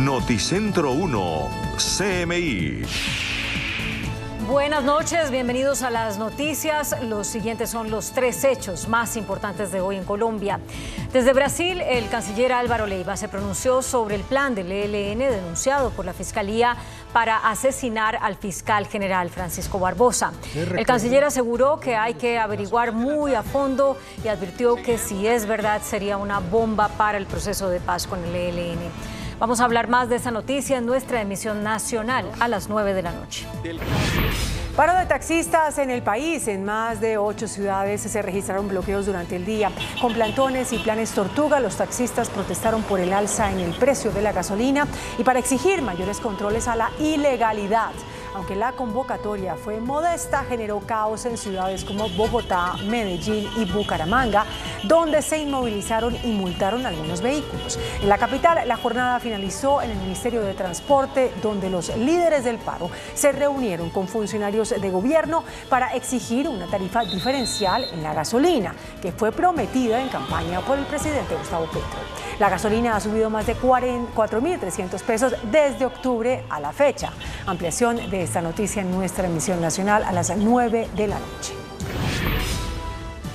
Noticentro 1, CMI. Buenas noches, bienvenidos a las noticias. Los siguientes son los tres hechos más importantes de hoy en Colombia. Desde Brasil, el canciller Álvaro Leiva se pronunció sobre el plan del ELN denunciado por la Fiscalía para asesinar al fiscal general Francisco Barbosa. El canciller aseguró que hay que averiguar muy a fondo y advirtió que si es verdad sería una bomba para el proceso de paz con el ELN. Vamos a hablar más de esta noticia en nuestra emisión nacional a las 9 de la noche. Paro de taxistas en el país. En más de 8 ciudades se registraron bloqueos durante el día. Con plantones y planes tortuga, los taxistas protestaron por el alza en el precio de la gasolina y para exigir mayores controles a la ilegalidad. Aunque la convocatoria fue modesta, generó caos en ciudades como Bogotá, Medellín y Bucaramanga, donde se inmovilizaron y multaron algunos vehículos. En la capital, la jornada finalizó en el Ministerio de Transporte, donde los líderes del paro se reunieron con funcionarios de gobierno para exigir una tarifa diferencial en la gasolina, que fue prometida en campaña por el presidente Gustavo Petro. La gasolina ha subido más de 4.300 pesos desde octubre a la fecha. Ampliación de esta noticia en nuestra emisión nacional a las 9 de la noche.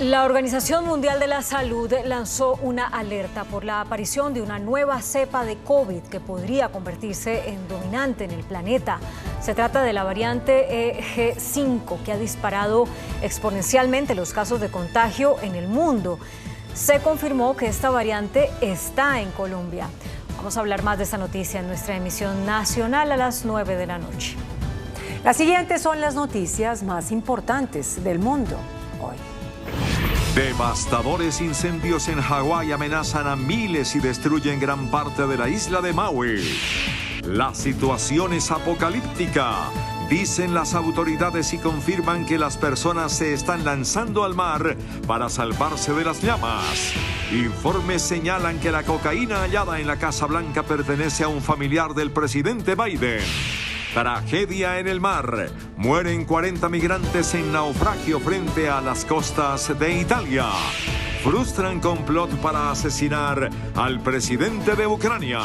La Organización Mundial de la Salud lanzó una alerta por la aparición de una nueva cepa de COVID que podría convertirse en dominante en el planeta. Se trata de la variante EG5, que ha disparado exponencialmente los casos de contagio en el mundo. Se confirmó que esta variante está en Colombia. Vamos a hablar más de esta noticia en nuestra emisión nacional a las 9 de la noche. Las siguientes son las noticias más importantes del mundo hoy. Devastadores incendios en Hawái amenazan a miles y destruyen gran parte de la isla de Maui. La situación es apocalíptica, dicen las autoridades y confirman que las personas se están lanzando al mar para salvarse de las llamas. Informes señalan que la cocaína hallada en la Casa Blanca pertenece a un familiar del presidente Biden. Tragedia en el mar. Mueren 40 migrantes en naufragio frente a las costas de Italia. Frustran complot para asesinar al presidente de Ucrania.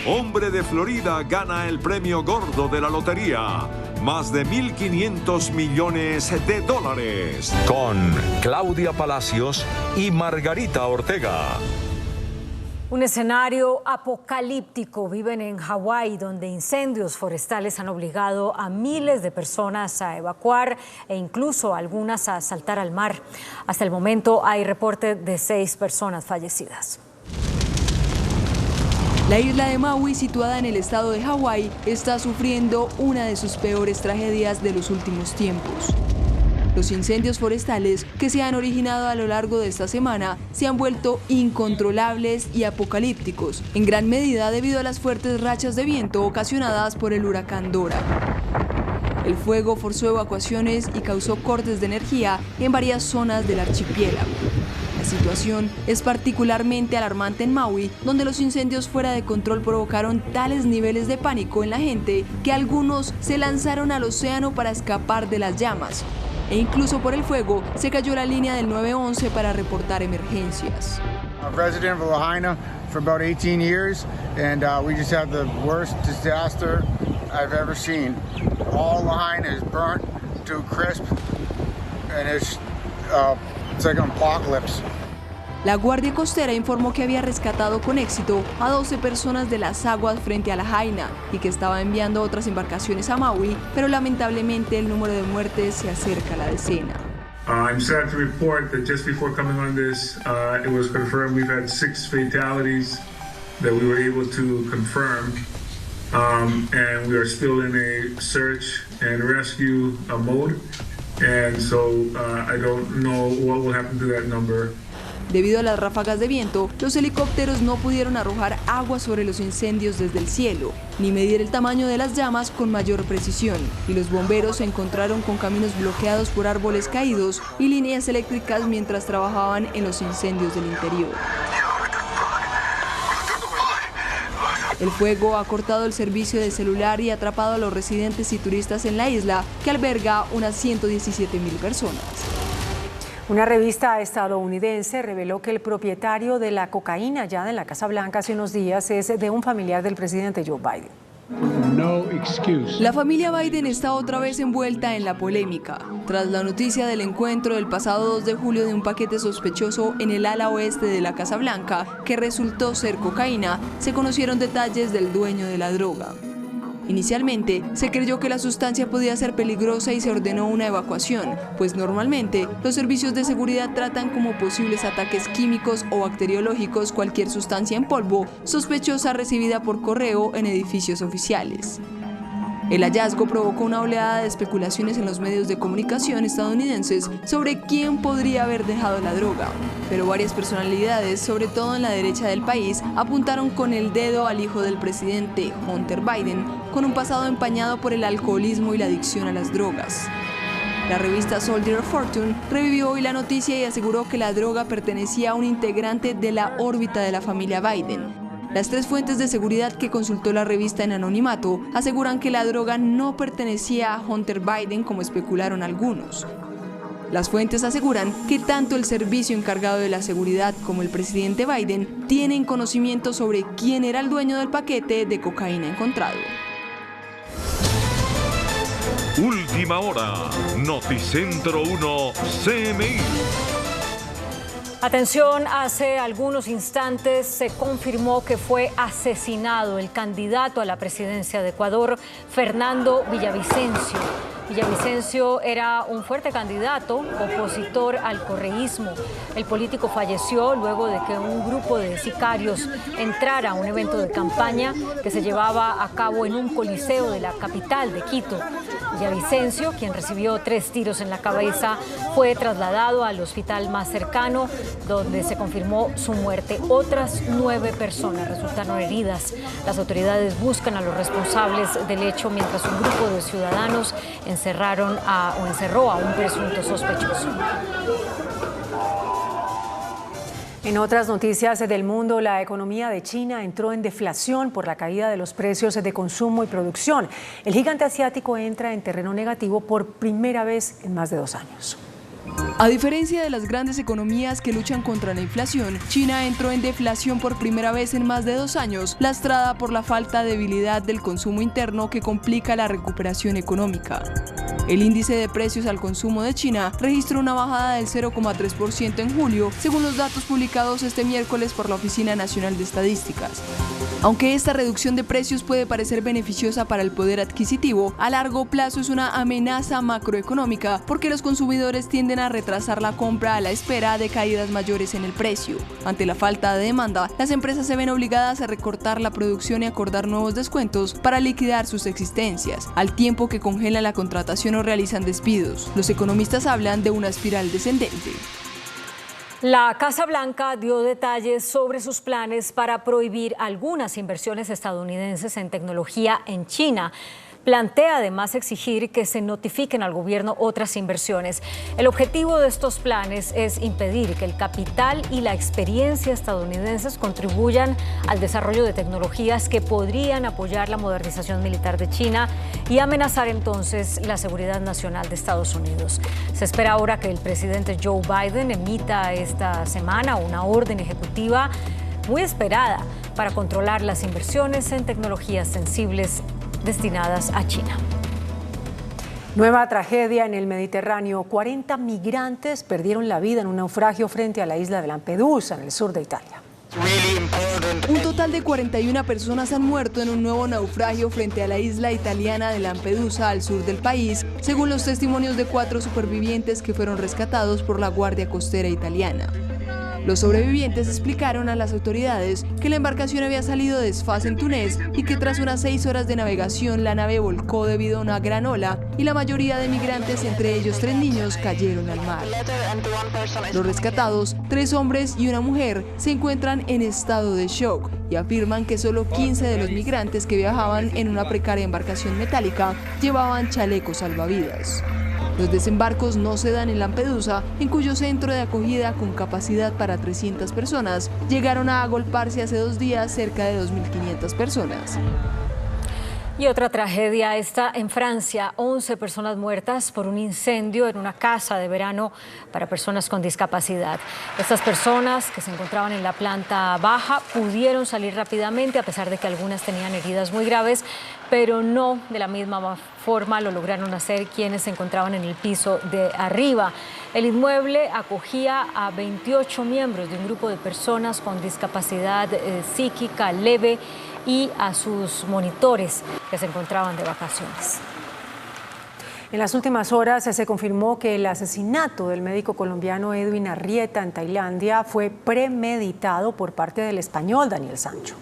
Hombre de Florida gana el premio gordo de la lotería. Más de $1.500 millones. Con Claudia Palacios y Margarita Ortega. Un escenario apocalíptico viven en Hawái, donde incendios forestales han obligado a miles de personas a evacuar e incluso algunas a saltar al mar. Hasta el momento hay reporte de 6 personas fallecidas. La isla de Maui, situada en el estado de Hawái, está sufriendo una de sus peores tragedias de los últimos tiempos. Los incendios forestales que se han originado a lo largo de esta semana se han vuelto incontrolables y apocalípticos, en gran medida debido a las fuertes rachas de viento ocasionadas por el huracán Dora. El fuego forzó evacuaciones y causó cortes de energía en varias zonas del archipiélago. La situación es particularmente alarmante en Maui, donde los incendios fuera de control provocaron tales niveles de pánico en la gente que algunos se lanzaron al océano para escapar de las llamas. E incluso por el fuego se cayó la línea del 911 para reportar emergencias. I'm a resident of Lahaina for about 18 years, and we just had the worst disaster I've ever seen. All Lahaina is burnt to a crisp, and it's like an apocalypse. La Guardia Costera informó que había rescatado con éxito a 12 personas de las aguas frente a Lahaina y que estaba enviando otras embarcaciones a Maui, pero lamentablemente el número de muertes se acerca a la decena. I'm sad to report that just before coming on this, it was confirmed we've had 6 fatalities that we were able to confirm, and we are still in a search and rescue mode, and so I don't know what will happen to that number. Debido a las ráfagas de viento, los helicópteros no pudieron arrojar agua sobre los incendios desde el cielo, ni medir el tamaño de las llamas con mayor precisión, y los bomberos se encontraron con caminos bloqueados por árboles caídos y líneas eléctricas mientras trabajaban en los incendios del interior. El fuego ha cortado el servicio de celular y ha atrapado a los residentes y turistas en la isla, que alberga unas 117.000 personas. Una revista estadounidense reveló que el propietario de la cocaína hallada en la Casa Blanca hace unos días es de un familiar del presidente Joe Biden. La familia Biden está otra vez envuelta en la polémica. Tras la noticia del encuentro del pasado 2 de julio de un paquete sospechoso en el ala oeste de la Casa Blanca, que resultó ser cocaína, se conocieron detalles del dueño de la droga. Inicialmente, se creyó que la sustancia podía ser peligrosa y se ordenó una evacuación, pues normalmente los servicios de seguridad tratan como posibles ataques químicos o bacteriológicos cualquier sustancia en polvo sospechosa recibida por correo en edificios oficiales. El hallazgo provocó una oleada de especulaciones en los medios de comunicación estadounidenses sobre quién podría haber dejado la droga, pero varias personalidades, sobre todo en la derecha del país, apuntaron con el dedo al hijo del presidente, Hunter Biden, con un pasado empañado por el alcoholismo y la adicción a las drogas. La revista Soldier of Fortune revivió hoy la noticia y aseguró que la droga pertenecía a un integrante de la órbita de la familia Biden. Las 3 fuentes de seguridad que consultó la revista en anonimato aseguran que la droga no pertenecía a Hunter Biden como especularon algunos. Las fuentes aseguran que tanto el servicio encargado de la seguridad como el presidente Biden tienen conocimiento sobre quién era el dueño del paquete de cocaína encontrado. Última hora, Noticentro 1, CMI. Atención, hace algunos instantes se confirmó que fue asesinado el candidato a la presidencia de Ecuador, Fernando Villavicencio. Villavicencio era un fuerte candidato, opositor al correísmo. El político falleció luego de que un grupo de sicarios entrara a un evento de campaña que se llevaba a cabo en un coliseo de la capital de Quito. Villavicencio, quien recibió 3 tiros en la cabeza, fue trasladado al hospital más cercano, donde se confirmó su muerte. Otras 9 personas resultaron heridas. Las autoridades buscan a los responsables del hecho, mientras un grupo de ciudadanos encerró a un presunto sospechoso. En otras noticias del mundo, la economía de China entró en deflación por la caída de los precios de consumo y producción. El gigante asiático entra en terreno negativo por primera vez en más de 2 años. A diferencia de las grandes economías que luchan contra la inflación, China entró en deflación por primera vez en más de 2 años, lastrada por la falta de debilidad del consumo interno que complica la recuperación económica. El índice de precios al consumo de China registró una bajada del 0,3% en julio, según los datos publicados este miércoles por la Oficina Nacional de Estadísticas. Aunque esta reducción de precios puede parecer beneficiosa para el poder adquisitivo, a largo plazo es una amenaza macroeconómica porque los consumidores tienden a retrasar la compra a la espera de caídas mayores en el precio. Ante la falta de demanda, las empresas se ven obligadas a recortar la producción y acordar nuevos descuentos para liquidar sus existencias, al tiempo que congelan la contratación o realizan despidos. Los economistas hablan de una espiral descendente. La Casa Blanca dio detalles sobre sus planes para prohibir algunas inversiones estadounidenses en tecnología en China. Plantea además exigir que se notifiquen al gobierno otras inversiones. El objetivo de estos planes es impedir que el capital y la experiencia estadounidenses contribuyan al desarrollo de tecnologías que podrían apoyar la modernización militar de China y amenazar entonces la seguridad nacional de Estados Unidos. Se espera ahora que el presidente Joe Biden emita esta semana una orden ejecutiva muy esperada para controlar las inversiones en tecnologías sensibles destinadas a China. Nueva tragedia en el Mediterráneo. 40 migrantes perdieron la vida en un naufragio frente a la isla de Lampedusa, en el sur de Italia. Un total de 41 personas han muerto en un nuevo naufragio frente a la isla italiana de Lampedusa, al sur del país, según los testimonios de 4 supervivientes que fueron rescatados por la Guardia Costera italiana. Los sobrevivientes explicaron a las autoridades que la embarcación había salido de Sfax en Túnez y que tras unas 6 horas de navegación la nave volcó debido a una gran ola y la mayoría de migrantes, entre ellos 3 niños, cayeron al mar. Los rescatados, 3 hombres y una mujer, se encuentran en estado de shock y afirman que solo 15 de los migrantes que viajaban en una precaria embarcación metálica llevaban chalecos salvavidas. Los desembarcos no se dan en Lampedusa, en cuyo centro de acogida con capacidad para 300 personas llegaron a agolparse hace 2 días cerca de 2.500 personas. Y otra tragedia está en Francia. 11 personas muertas por un incendio en una casa de verano para personas con discapacidad. Estas personas que se encontraban en la planta baja pudieron salir rápidamente a pesar de que algunas tenían heridas muy graves, pero no de la misma forma lo lograron hacer quienes se encontraban en el piso de arriba. El inmueble acogía a 28 miembros de un grupo de personas con discapacidad psíquica leve y a sus monitores que se encontraban de vacaciones. En las últimas horas se confirmó que el asesinato del médico colombiano Edwin Arrieta en Tailandia fue premeditado por parte del español Daniel Sancho.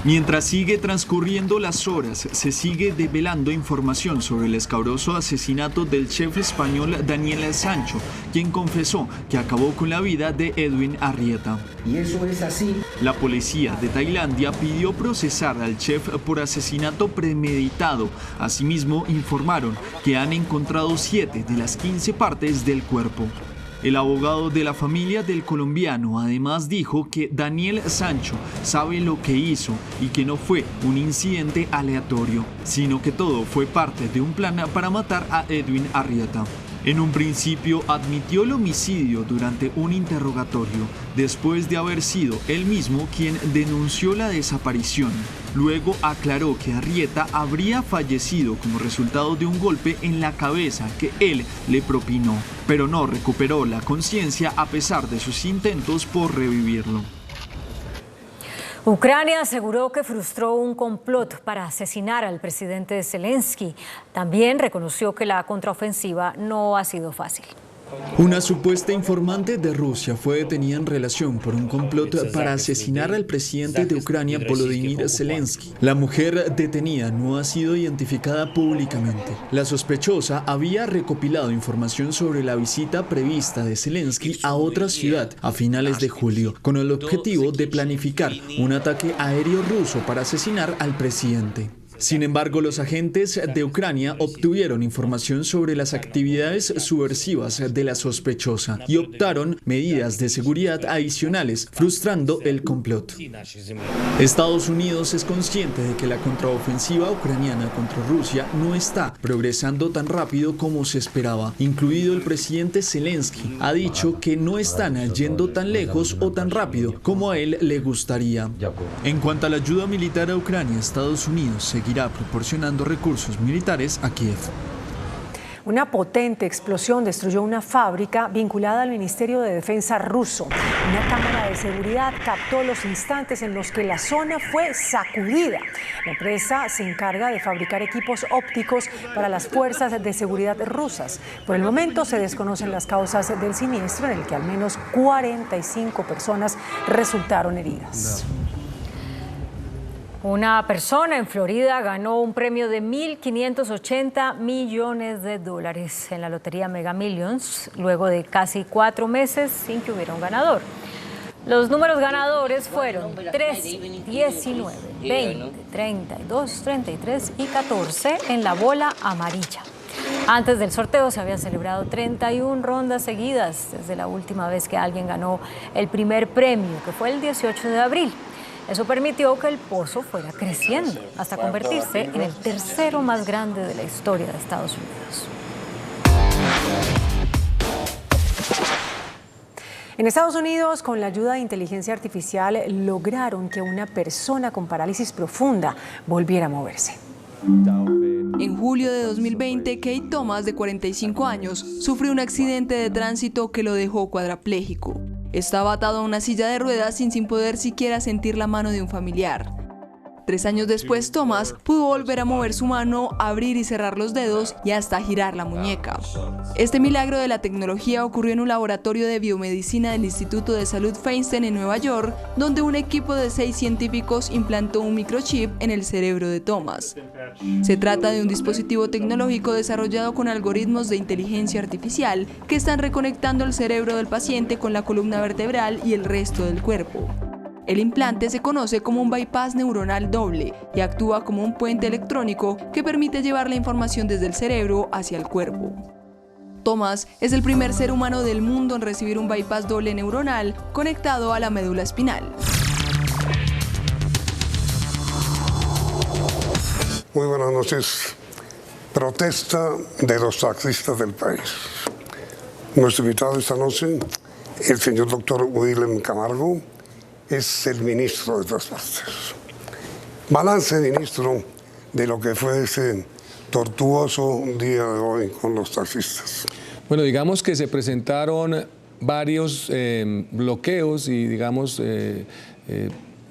Mientras sigue transcurriendo las horas, se sigue develando información sobre el escabroso asesinato del chef español Daniel Sancho, quien confesó que acabó con la vida de Edwin Arrieta. Y eso es así. La policía de Tailandia pidió procesar al chef por asesinato premeditado. Asimismo, informaron que han encontrado 7 de las 15 partes del cuerpo. El abogado de la familia del colombiano además dijo que Daniel Sancho sabe lo que hizo y que no fue un incidente aleatorio, sino que todo fue parte de un plan para matar a Edwin Arrieta. En un principio admitió el homicidio durante un interrogatorio, después de haber sido él mismo quien denunció la desaparición. Luego aclaró que Arrieta habría fallecido como resultado de un golpe en la cabeza que él le propinó, pero no recuperó la conciencia a pesar de sus intentos por revivirlo. Ucrania aseguró que frustró un complot para asesinar al presidente Zelensky. También reconoció que la contraofensiva no ha sido fácil. Una supuesta informante de Rusia fue detenida en relación por un complot para asesinar al presidente de Ucrania, Volodymyr Zelensky. La mujer detenida no ha sido identificada públicamente. La sospechosa había recopilado información sobre la visita prevista de Zelensky a otra ciudad a finales de julio, con el objetivo de planificar un ataque aéreo ruso para asesinar al presidente. Sin embargo, los agentes de Ucrania obtuvieron información sobre las actividades subversivas de la sospechosa y optaron medidas de seguridad adicionales, frustrando el complot. Estados Unidos es consciente de que la contraofensiva ucraniana contra Rusia no está progresando tan rápido como se esperaba. Incluido el presidente Zelensky ha dicho que no están yendo tan lejos o tan rápido como a él le gustaría. En cuanto a la ayuda militar a Ucrania, Estados Unidos seguirá proporcionando recursos militares a Kiev. Una potente explosión destruyó una fábrica vinculada al Ministerio de Defensa ruso. Una cámara de seguridad captó los instantes en los que la zona fue sacudida. La empresa se encarga de fabricar equipos ópticos para las fuerzas de seguridad rusas. Por el momento se desconocen las causas del siniestro, en el que al menos 45 personas resultaron heridas. Una persona en Florida ganó un premio de $1.580 millones en la lotería Mega Millions, luego de casi 4 meses sin que hubiera un ganador. Los números ganadores fueron 13, 19, 20, 32, 33 y 14 en la bola amarilla. Antes del sorteo se habían celebrado 31 rondas seguidas desde la última vez que alguien ganó el primer premio, que fue el 18 de abril. Eso permitió que el pozo fuera creciendo hasta convertirse en el tercero más grande de la historia de Estados Unidos. En Estados Unidos, con la ayuda de inteligencia artificial, lograron que una persona con parálisis profunda volviera a moverse. En julio de 2020, Kate Thomas, de 45 años, sufrió un accidente de tránsito que lo dejó cuadrapléjico. Estaba atado a una silla de ruedas sin poder siquiera sentir la mano de un familiar. 3 años después, Thomas pudo volver a mover su mano, abrir y cerrar los dedos y hasta girar la muñeca. Este milagro de la tecnología ocurrió en un laboratorio de biomedicina del Instituto de Salud Feinstein en Nueva York, donde un equipo de 6 científicos implantó un microchip en el cerebro de Thomas. Se trata de un dispositivo tecnológico desarrollado con algoritmos de inteligencia artificial que están reconectando el cerebro del paciente con la columna vertebral y el resto del cuerpo. El implante se conoce como un bypass neuronal doble y actúa como un puente electrónico que permite llevar la información desde el cerebro hacia el cuerpo. Thomas es el primer ser humano del mundo en recibir un bypass doble neuronal conectado a la médula espinal. Muy buenas noches. Protesta de los taxistas del país. Nuestro invitado esta noche, el señor doctor William Camargo, es el ministro de Transportes. Balance, ministro, de lo que fue ese tortuoso día de hoy con los taxistas. Bueno, digamos que se presentaron varios bloqueos y, digamos,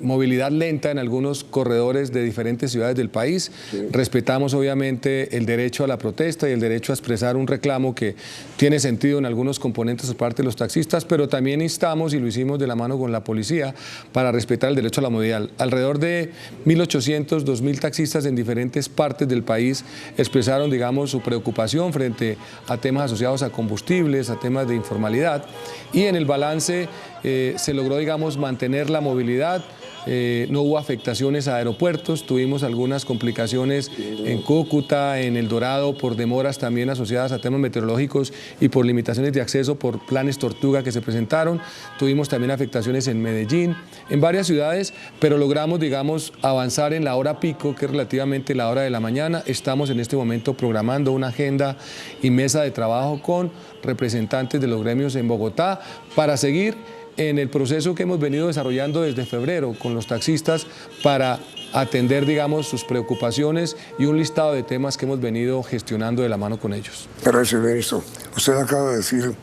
movilidad lenta en algunos corredores de diferentes ciudades del país. Sí. Respetamos obviamente el derecho a la protesta y el derecho a expresar un reclamo que tiene sentido en algunos componentes por parte de los taxistas, pero también instamos, y lo hicimos de la mano con la policía, para respetar el derecho a la movilidad. Alrededor de 1.800, 2.000 taxistas en diferentes partes del país expresaron, digamos, su preocupación frente a temas asociados a combustibles, a temas de informalidad, y en el balance se logró, digamos, mantener la movilidad. No hubo afectaciones a aeropuertos, tuvimos algunas complicaciones en Cúcuta, en El Dorado, por demoras también asociadas a temas meteorológicos y por limitaciones de acceso por planes Tortuga que se presentaron. Tuvimos también afectaciones en Medellín, en varias ciudades, pero logramos, digamos, avanzar en la hora pico, que es relativamente la hora de la mañana. Estamos en este momento programando una agenda y mesa de trabajo con representantes de los gremios en Bogotá para seguir en el proceso que hemos venido desarrollando desde febrero con los taxistas para atender, digamos, sus preocupaciones y un listado de temas que hemos venido gestionando de la mano con ellos. Gracias, ministro. Usted acaba de decir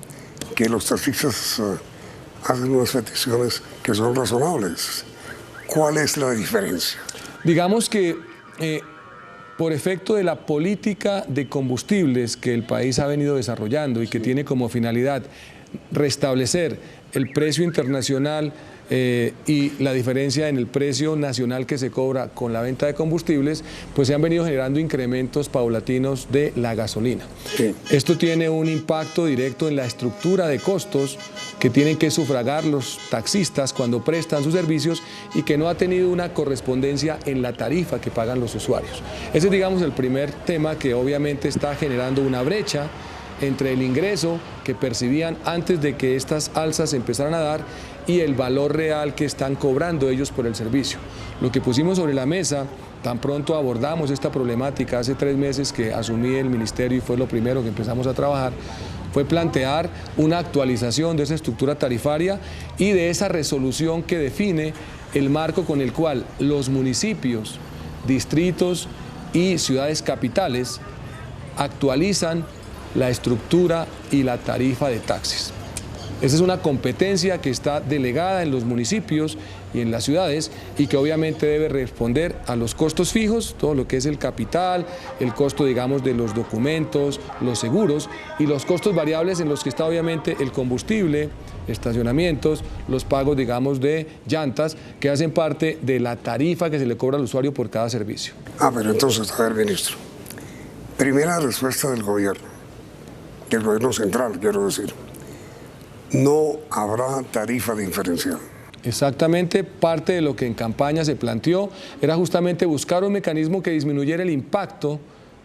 que los taxistas hacen unas peticiones que son razonables. ¿Cuál es la diferencia? Digamos que por efecto de la política de combustibles que el país ha venido desarrollando y que tiene como finalidad restablecer el precio internacional y la diferencia en el precio nacional que se cobra con la venta de combustibles, pues se han venido generando incrementos paulatinos de la gasolina. Sí. Esto tiene un impacto directo en la estructura de costos que tienen que sufragar los taxistas cuando prestan sus servicios y que no ha tenido una correspondencia en la tarifa que pagan los usuarios. Ese es, digamos, el primer tema que obviamente está generando una brecha entre el ingreso que percibían antes de que estas alzas empezaran a dar y el valor real que están cobrando ellos por el servicio. Lo que pusimos sobre la mesa, tan pronto abordamos esta problemática hace 3 meses que asumí el ministerio y fue lo primero que empezamos a trabajar, fue plantear una actualización de esa estructura tarifaria y de esa resolución que define el marco con el cual los municipios, distritos y ciudades capitales actualizan la estructura y la tarifa de taxis. Esa es una competencia que está delegada en los municipios y en las ciudades y que obviamente debe responder a los costos fijos, todo lo que es el capital, el costo, digamos, de los documentos, los seguros y los costos variables en los que está obviamente el combustible, estacionamientos, los pagos, digamos, de llantas que hacen parte de la tarifa que se le cobra al usuario por cada servicio. Pero entonces, a ver, ministro, primera respuesta del gobierno central, quiero decir, no habrá tarifa diferencial. Exactamente, parte de lo que en campaña se planteó era justamente buscar un mecanismo que disminuyera el impacto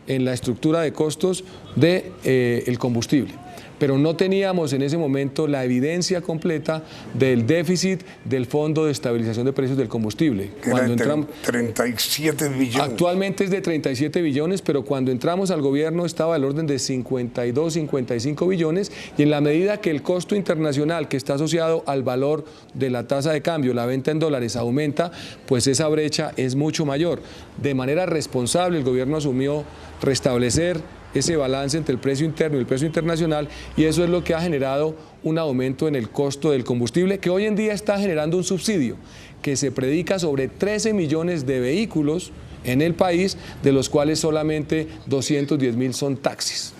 en la estructura de costos del combustible. Pero no teníamos en ese momento la evidencia completa del déficit del Fondo de Estabilización de Precios del Combustible. Cuando entramos, 37 billones. Actualmente es de 37 billones, pero cuando entramos al gobierno estaba al orden de 52, 55 billones, y en la medida que el costo internacional que está asociado al valor de la tasa de cambio, la venta en dólares, aumenta, pues esa brecha es mucho mayor. De manera responsable el gobierno asumió restablecer ese balance entre el precio interno y el precio internacional, y eso es lo que ha generado un aumento en el costo del combustible, que hoy en día está generando un subsidio que se predica sobre 13 millones de vehículos en el país, de los cuales solamente 210.000 son taxis.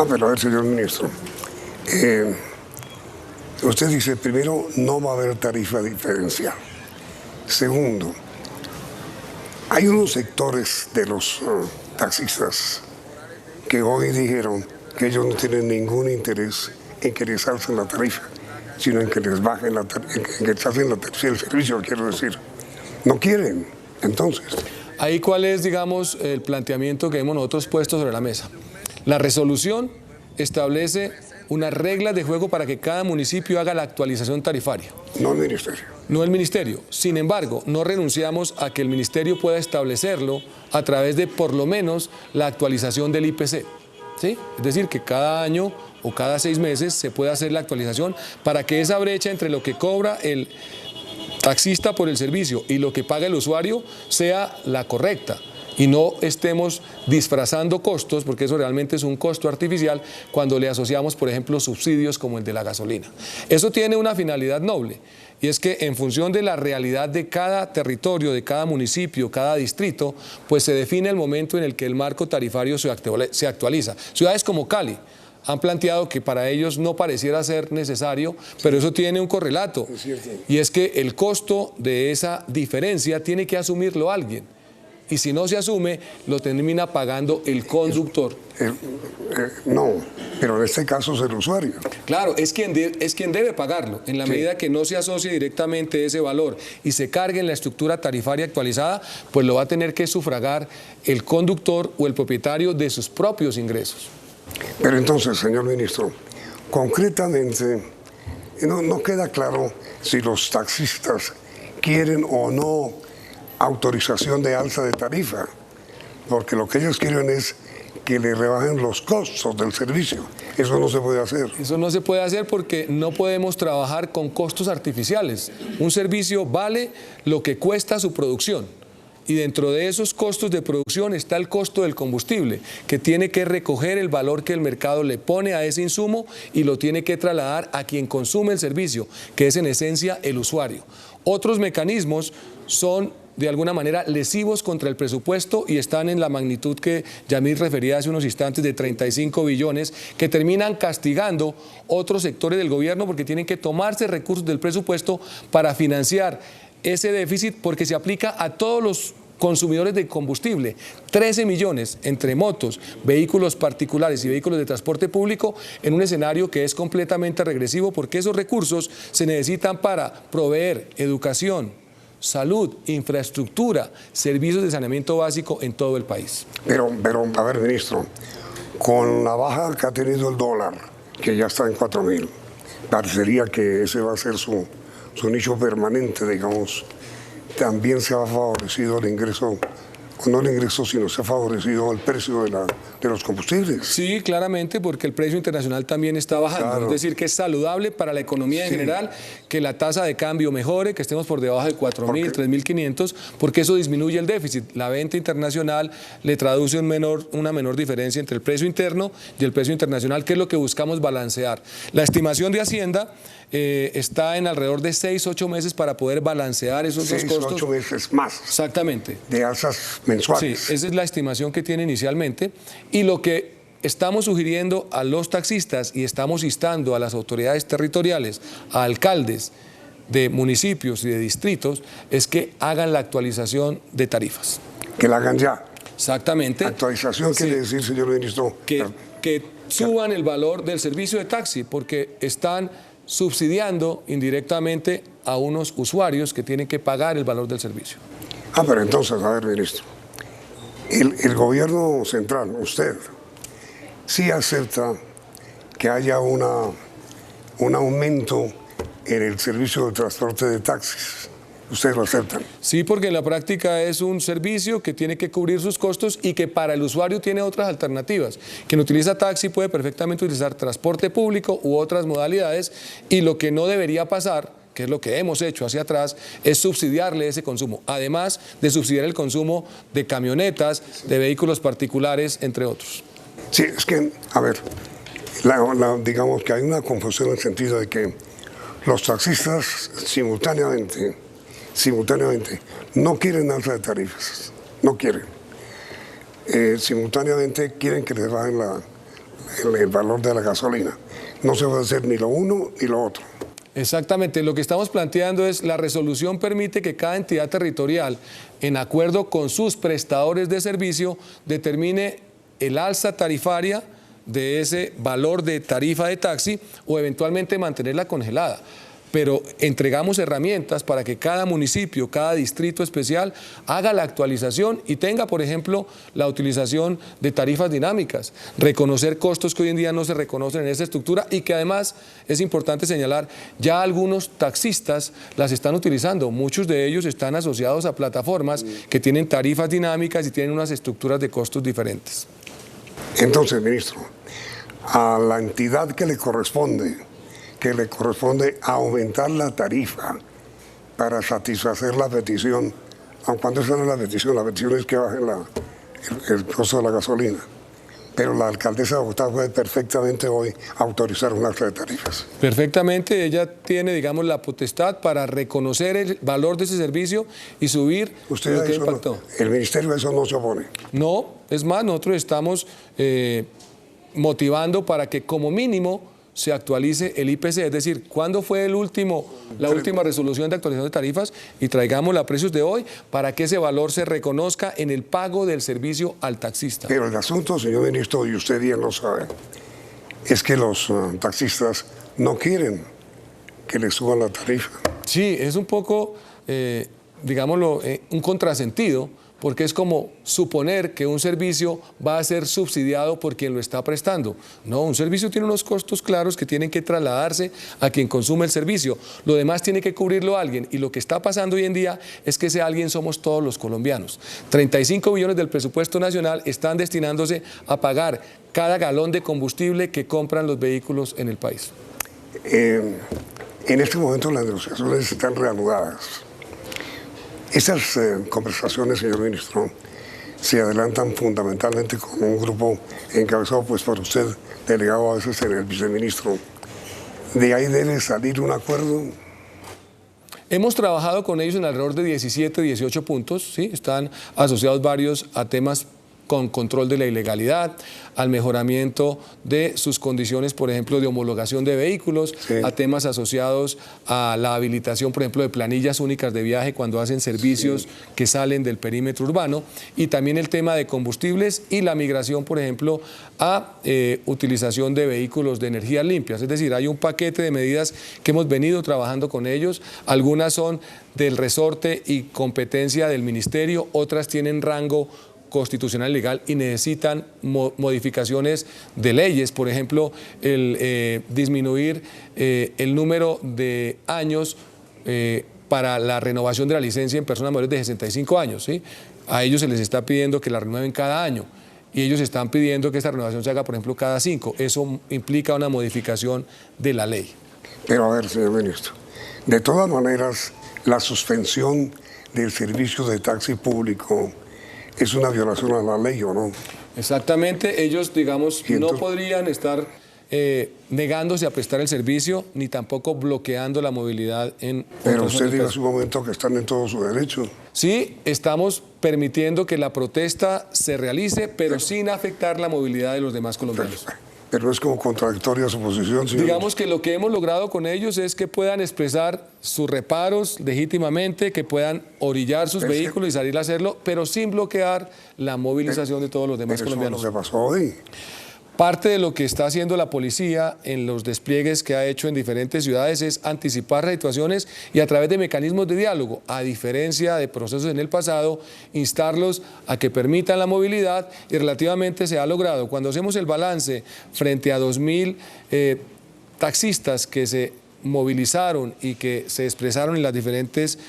Pero a ver, señor ministro, usted dice, primero, no va a haber tarifa diferencial. Segundo, hay unos sectores de los taxistas que hoy dijeron que ellos no tienen ningún interés en que les alcen la tarifa, sino en que les bajen en que les hacen el servicio, quiero decir. No quieren, entonces. Ahí, ¿cuál es, digamos, el planteamiento que hemos nosotros puesto sobre la mesa? La resolución establece unas reglas de juego para que cada municipio haga la actualización tarifaria. No el ministerio. no el ministerio. Sin embargo, no renunciamos a que el ministerio pueda establecerlo a través de por lo menos la actualización del IPC. ¿Sí? Es decir, que cada año o cada 6 meses se puede hacer la actualización para que esa brecha entre lo que cobra el taxista por el servicio y lo que paga el usuario sea la correcta y no estemos disfrazando costos, porque eso realmente es un costo artificial cuando le asociamos, por ejemplo, subsidios como el de la gasolina. Eso tiene una finalidad noble, y es que en función de la realidad de cada territorio, de cada municipio, cada distrito, pues se define el momento en el que el marco tarifario se actualiza. Ciudades como Cali han planteado que para ellos no pareciera ser necesario, pero eso tiene un correlato, y es que el costo de esa diferencia tiene que asumirlo alguien. Y si no se asume, lo termina pagando el conductor. No, pero en este caso es el usuario. Claro, es quien debe pagarlo. En la medida que no se asocie directamente ese valor y se cargue en la estructura tarifaria actualizada, pues lo va a tener que sufragar el conductor o el propietario de sus propios ingresos. Pero entonces, señor ministro, concretamente, no queda claro si los taxistas quieren o no autorización de alza de tarifa, porque lo que ellos quieren es que le rebajen los costos del servicio. Eso no se puede hacer. Eso no se puede hacer porque no podemos trabajar con costos artificiales. Un servicio vale lo que cuesta su producción. Y dentro de esos costos de producción está el costo del combustible, que tiene que recoger el valor que el mercado le pone a ese insumo y lo tiene que trasladar a quien consume el servicio, que es en esencia el usuario. Otros mecanismos son de alguna manera lesivos contra el presupuesto y están en la magnitud que Yamil refería hace unos instantes de 35 billones, que terminan castigando otros sectores del gobierno porque tienen que tomarse recursos del presupuesto para financiar ese déficit, porque se aplica a todos los consumidores de combustible. 13 millones entre motos, vehículos particulares y vehículos de transporte público en un escenario que es completamente regresivo, porque esos recursos se necesitan para proveer educación, salud, infraestructura, servicios de saneamiento básico en todo el país. Pero a ver, ministro, con la baja que ha tenido el dólar, que ya está en 4.000, parecería que ese va a ser su nicho permanente, digamos. También se ha favorecido el ingreso, no el ingreso, sino se ha favorecido el precio de los combustibles. Sí, claramente, porque el precio internacional también está bajando. Claro. Es decir, que es saludable para la economía en general que la tasa de cambio mejore, que estemos por debajo de 4.000, 3.500, porque eso disminuye el déficit. La venta internacional le traduce una menor diferencia entre el precio interno y el precio internacional, que es lo que buscamos balancear. La estimación de Hacienda está en alrededor de 6-8 meses para poder balancear esos dos costos. 6-8 meses más. Exactamente. De alzas mensuales. Sí, esa es la estimación que tiene inicialmente, y lo que estamos sugiriendo a los taxistas y estamos instando a las autoridades territoriales, a alcaldes de municipios y de distritos, es que hagan la actualización de tarifas. Que la hagan ya. Exactamente. Actualización quiere decir, señor ministro, que suban el valor del servicio de taxi, porque están subsidiando indirectamente a unos usuarios que tienen que pagar el valor del servicio. Pero entonces, a ver, ministro, el gobierno central, usted, sí acepta que haya un aumento en el servicio de transporte de taxis. ¿Ustedes lo aceptan? Sí, porque en la práctica es un servicio que tiene que cubrir sus costos y que para el usuario tiene otras alternativas. Quien utiliza taxi puede perfectamente utilizar transporte público u otras modalidades, y lo que no debería pasar, que es lo que hemos hecho hacia atrás, es subsidiarle ese consumo, además de subsidiar el consumo de camionetas, de vehículos particulares, entre otros. Sí, es que, a ver, digamos que hay una confusión en el sentido de que los taxistas simultáneamente no quieren alza de tarifas, no quieren. Simultáneamente quieren que les bajen el valor de la gasolina. No se puede hacer ni lo uno ni lo otro. Exactamente, lo que estamos planteando es la resolución permite que cada entidad territorial, en acuerdo con sus prestadores de servicio, determine el alza tarifaria de ese valor de tarifa de taxi o eventualmente mantenerla congelada. pero entregamos herramientas para que cada municipio, cada distrito especial haga la actualización y tenga, por ejemplo, la utilización de tarifas dinámicas, reconocer costos que hoy en día no se reconocen en esa estructura y que además es importante señalar, ya algunos taxistas las están utilizando, muchos de ellos están asociados a plataformas que tienen tarifas dinámicas y tienen unas estructuras de costos diferentes. Entonces, ministro, a la entidad que le corresponde aumentar la tarifa para satisfacer la petición, aun cuando esa no es la petición es que baje el costo de la gasolina. Pero la alcaldesa de Bogotá puede perfectamente hoy autorizar un alza de tarifas. Perfectamente, ella tiene, digamos, la potestad para reconocer el valor de ese servicio y subir lo que impactó. El ministerio a eso no se opone. No, es más, nosotros estamos motivando para que como mínimo se actualice el IPC, es decir, ¿cuándo fue la última resolución de actualización de tarifas? Y traigámosla a precios de hoy para que ese valor se reconozca en el pago del servicio al taxista. Pero el asunto, señor ministro, y usted bien lo sabe, es que los taxistas no quieren que les suban la tarifa. Sí, es un poco, digámoslo, un contrasentido, porque es como suponer que un servicio va a ser subsidiado por quien lo está prestando. No, un servicio tiene unos costos claros que tienen que trasladarse a quien consume el servicio. Lo demás tiene que cubrirlo alguien, y lo que está pasando hoy en día es que ese alguien somos todos los colombianos. 35 billones del presupuesto nacional están destinándose a pagar cada galón de combustible que compran los vehículos en el país. En este momento las negociaciones están reanudadas. Esas conversaciones, señor ministro, se adelantan fundamentalmente con un grupo encabezado pues por usted, delegado a veces en el viceministro. ¿De ahí debe salir un acuerdo? Hemos trabajado con ellos en alrededor de 17, 18 puntos, ¿sí? Están asociados varios a temas con control de la ilegalidad, al mejoramiento de sus condiciones, por ejemplo, de homologación de vehículos, sí, a temas asociados a la habilitación, por ejemplo, de planillas únicas de viaje cuando hacen servicios, sí, que salen del perímetro urbano, y también el tema de combustibles y la migración, por ejemplo, a utilización de vehículos de energías limpias. Es decir, hay un paquete de medidas que hemos venido trabajando con ellos. Algunas son del resorte y competencia del ministerio, otras tienen rango constitucional y legal y necesitan modificaciones de leyes, por ejemplo, el disminuir el número de años para la renovación de la licencia en personas mayores de 65 años. ¿Sí? A ellos se les está pidiendo que la renueven cada año y ellos están pidiendo que esta renovación se haga, por ejemplo, cada 5. Eso implica una modificación de la ley. Pero a ver, señor ministro, de todas maneras, la suspensión del servicio de taxi público ¿es una violación a la ley o no? Exactamente, ellos, digamos, no podrían estar negándose a prestar el servicio, ni tampoco bloqueando la movilidad en... Pero usted dijo hace un momento que están en todo su derecho. Sí, estamos permitiendo que la protesta se realice, pero sin afectar la movilidad de los demás colombianos. Pero es como contradictoria su posición, señor. Digamos que lo que hemos logrado con ellos es que puedan expresar sus reparos legítimamente, que puedan orillar sus vehículos y salir a hacerlo, pero sin bloquear la movilización de todos los demás colombianos. Eso es lo que pasó hoy. Parte de lo que está haciendo la policía en los despliegues que ha hecho en diferentes ciudades es anticipar las situaciones y a través de mecanismos de diálogo, a diferencia de procesos en el pasado, instarlos a que permitan la movilidad y relativamente se ha logrado. Cuando hacemos el balance frente a 2.000 taxistas que se movilizaron y que se expresaron en las diferentes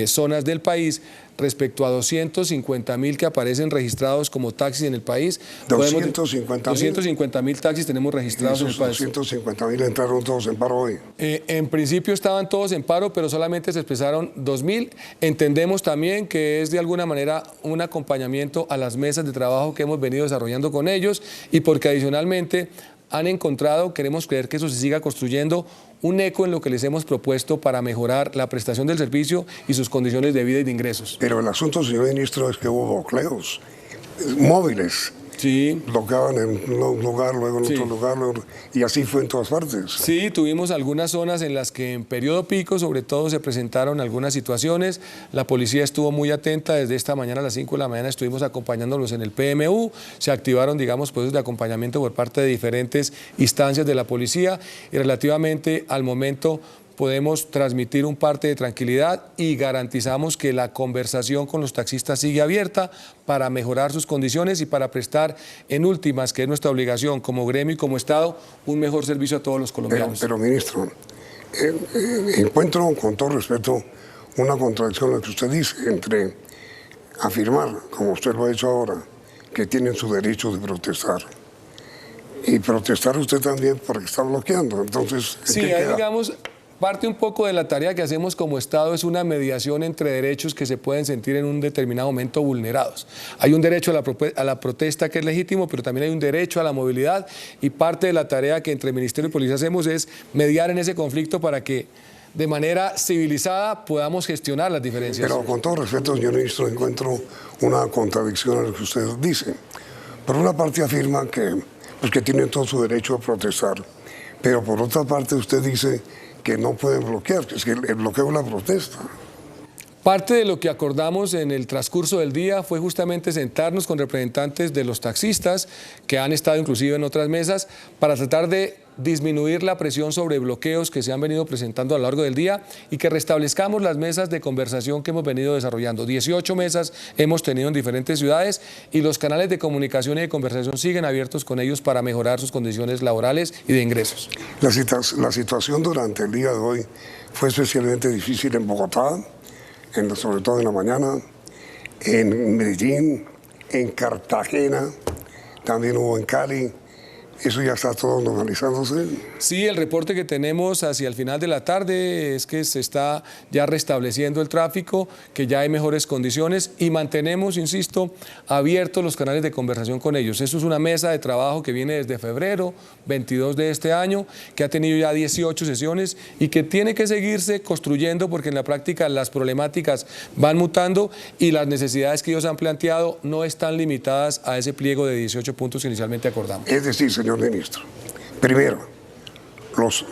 zonas del país, respecto a 250.000 que aparecen registrados como taxis en el país. 250.000 taxis tenemos registrados en el país. 250.000 entraron todos en paro hoy. En principio estaban todos en paro, pero solamente se expresaron 2.000. Entendemos también que es de alguna manera un acompañamiento a las mesas de trabajo que hemos venido desarrollando con ellos y porque adicionalmente han encontrado, queremos creer que eso se siga construyendo, un eco en lo que les hemos propuesto para mejorar la prestación del servicio y sus condiciones de vida y de ingresos. Pero el asunto, señor ministro, es que hubo bloqueos móviles. Sí. Bloqueaban en un lugar, luego en otro lugar, y así fue en todas partes. Sí, tuvimos algunas zonas en las que en periodo pico, sobre todo, se presentaron algunas situaciones. La policía estuvo muy atenta. Desde esta mañana a las 5 de la mañana estuvimos acompañándolos en el PMU. Se activaron, digamos, procesos de acompañamiento por parte de diferentes instancias de la policía y relativamente al momento podemos transmitir un parte de tranquilidad y garantizamos que la conversación con los taxistas sigue abierta para mejorar sus condiciones y para prestar en últimas, que es nuestra obligación como gremio y como Estado, un mejor servicio a todos los colombianos. Pero ministro, encuentro con todo respeto una contradicción en lo que usted dice entre afirmar, como usted lo ha hecho ahora, que tienen su derecho de protestar y protestar usted también porque está bloqueando. Entonces, sí, digamos, parte un poco de la tarea que hacemos como Estado es una mediación entre derechos que se pueden sentir en un determinado momento vulnerados. Hay un derecho a la protesta que es legítimo, pero también hay un derecho a la movilidad, y parte de la tarea que entre Ministerio y Policía hacemos es mediar en ese conflicto para que de manera civilizada podamos gestionar las diferencias. Pero con todo respeto, señor ministro, encuentro una contradicción en lo que usted dice. Por una parte afirma que tienen todo su derecho a protestar, pero por otra parte usted dice que no pueden bloquear, que es que el bloqueo es la protesta. Parte de lo que acordamos en el transcurso del día fue justamente sentarnos con representantes de los taxistas que han estado inclusive en otras mesas para tratar de disminuir la presión sobre bloqueos que se han venido presentando a lo largo del día y que restablezcamos las mesas de conversación que hemos venido desarrollando. 18 mesas hemos tenido en diferentes ciudades y los canales de comunicación y de conversación siguen abiertos con ellos para mejorar sus condiciones laborales y de ingresos. La situación durante el día de hoy fue especialmente difícil en Bogotá, sobre todo en la mañana, en Medellín, en Cartagena, también hubo en Cali. ¿Eso ya está todo normalizándose? Sí, el reporte que tenemos hacia el final de la tarde es que se está ya restableciendo el tráfico, que ya hay mejores condiciones y mantenemos, insisto, abiertos los canales de conversación con ellos. Eso es una mesa de trabajo que viene desde febrero 22 de este año, que ha tenido ya 18 sesiones y que tiene que seguirse construyendo porque en la práctica las problemáticas van mutando y las necesidades que ellos han planteado no están limitadas a ese pliego de 18 puntos que inicialmente acordamos. Es decir, señor ministro, primero, los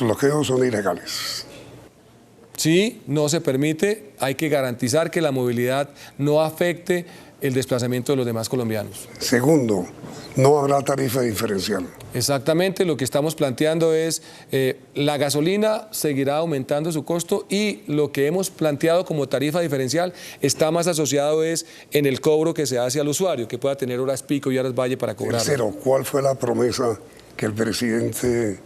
bloqueos son ilegales. Sí, no se permite, hay que garantizar que la movilidad no afecte el desplazamiento de los demás colombianos. Segundo, no habrá tarifa diferencial. Exactamente, lo que estamos planteando es la gasolina seguirá aumentando su costo y lo que hemos planteado como tarifa diferencial está más asociado es en el cobro que se hace al usuario, que pueda tener horas pico y horas valle para cobrar. Tercero, ¿cuál fue la promesa que el presidente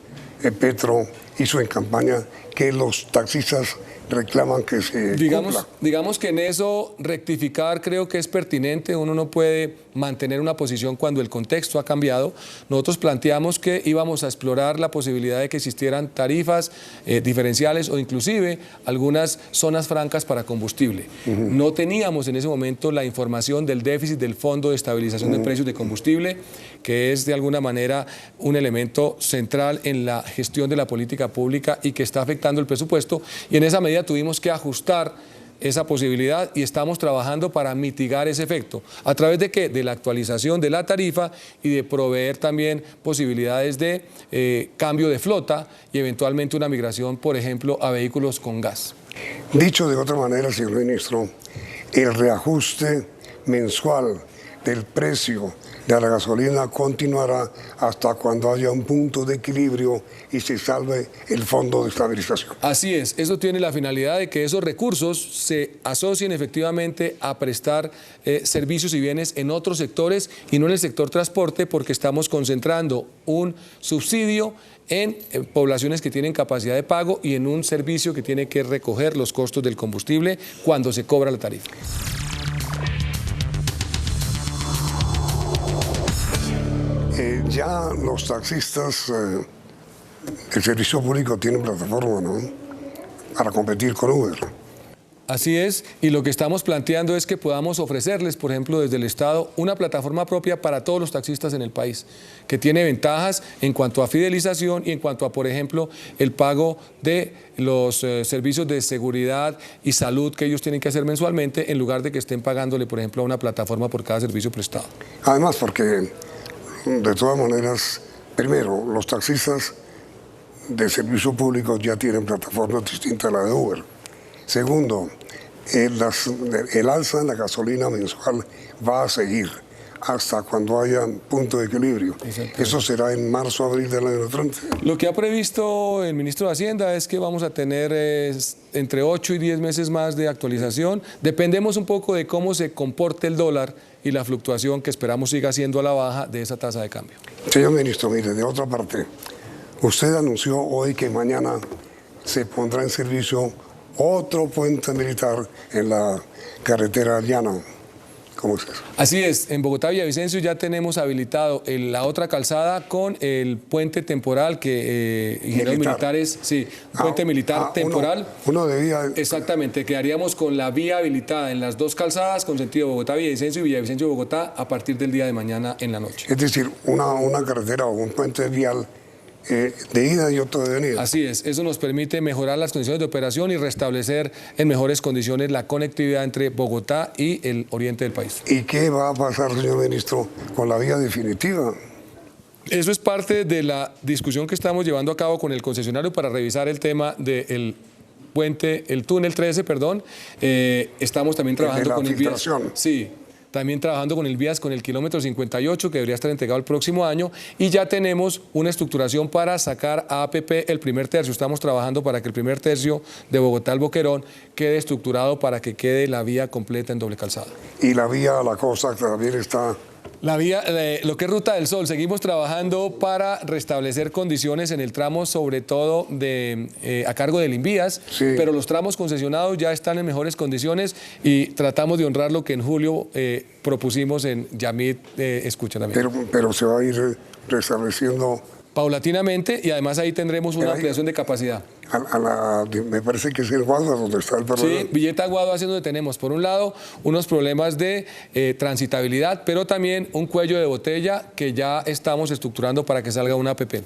Petro hizo en campaña que los taxistas reclaman que se cumpla? Digamos que en eso rectificar creo que es pertinente. Uno no puede mantener una posición cuando el contexto ha cambiado. Nosotros planteamos que íbamos a explorar la posibilidad de que existieran tarifas diferenciales o inclusive algunas zonas francas para combustible. No teníamos en ese momento la información del déficit del Fondo de Estabilización de Precios de Combustible, que es de alguna manera un elemento central en la gestión de la política pública y que está afectando el presupuesto, y en esa medida tuvimos que ajustar esa posibilidad y estamos trabajando para mitigar ese efecto. ¿A través de qué? De la actualización de la tarifa y de proveer también posibilidades de cambio de flota y eventualmente una migración, por ejemplo, a vehículos con gas. Dicho de otra manera, señor ministro, el reajuste mensual del precio de la gasolina continuará hasta cuando haya un punto de equilibrio y se salve el fondo de estabilización. Así es, eso tiene la finalidad de que esos recursos se asocien efectivamente a prestar servicios y bienes en otros sectores y no en el sector transporte, porque estamos concentrando un subsidio en poblaciones que tienen capacidad de pago y en un servicio que tiene que recoger los costos del combustible cuando se cobra la tarifa. Ya los taxistas del servicio público tienen plataforma, ¿no?, para competir con Uber. Así es, y lo que estamos planteando es que podamos ofrecerles, por ejemplo, desde el Estado, una plataforma propia para todos los taxistas en el país, que tiene ventajas en cuanto a fidelización y en cuanto a, por ejemplo, el pago de los servicios de seguridad y salud que ellos tienen que hacer mensualmente, en lugar de que estén pagándole, por ejemplo, a una plataforma por cada servicio prestado. Además, porque de todas maneras, primero, los taxistas de servicio público ya tienen plataformas distintas a la de Uber. Segundo, el alza en la gasolina mensual va a seguir. hasta cuando haya punto de equilibrio. Eso será en marzo, abril del año entrante. Lo que ha previsto el ministro de Hacienda es que vamos a tener entre 8 y 10 meses más de actualización. Dependemos un poco de cómo se comporte el dólar y la fluctuación que esperamos siga siendo a la baja de esa tasa de cambio. Señor ministro, mire, de otra parte, usted anunció hoy que mañana se pondrá en servicio otro puente militar en la carretera llana. ¿Cómo es eso? Así es, en Bogotá, Villavicencio, ya tenemos habilitado la otra calzada con el puente temporal que ingenieros militares, sí, puente militar temporal. Uno de vía. Exactamente, quedaríamos con la vía habilitada en las dos calzadas con sentido Bogotá, Villavicencio y Villavicencio, Bogotá a partir del día de mañana en la noche. Es decir, una carretera o un puente vial de ida y otro de venida. Así es, eso nos permite mejorar las condiciones de operación y restablecer en mejores condiciones la conectividad entre Bogotá y el oriente del país. ¿Y qué va a pasar, señor ministro, con la vía definitiva? Eso es parte de la discusión que estamos llevando a cabo con el concesionario para revisar el tema del puente, el túnel 13, perdón. Estamos también trabajando con el vías. Sí. También trabajando con el vías con el kilómetro 58, que debería estar entregado el próximo año, y ya tenemos una estructuración para sacar a APP el primer tercio. Estamos trabajando para que el primer tercio de Bogotá al Boquerón quede estructurado para que quede la vía completa en doble calzada. Y la vía a la costa también está. La vía, lo que es Ruta del Sol, seguimos trabajando para restablecer condiciones en el tramo, sobre todo a cargo del Invías, sí. Pero los tramos concesionados ya están en mejores condiciones y tratamos de honrar lo que en julio propusimos en Yamit Escucha también. Pero se va a ir restableciendo paulatinamente y además ahí tendremos una ampliación de capacidad. Me parece que es el Guadua donde está el problema. Sí, Villeta Guadua es donde tenemos, por un lado, unos problemas de transitabilidad, pero también un cuello de botella que ya estamos estructurando para que salga una APP.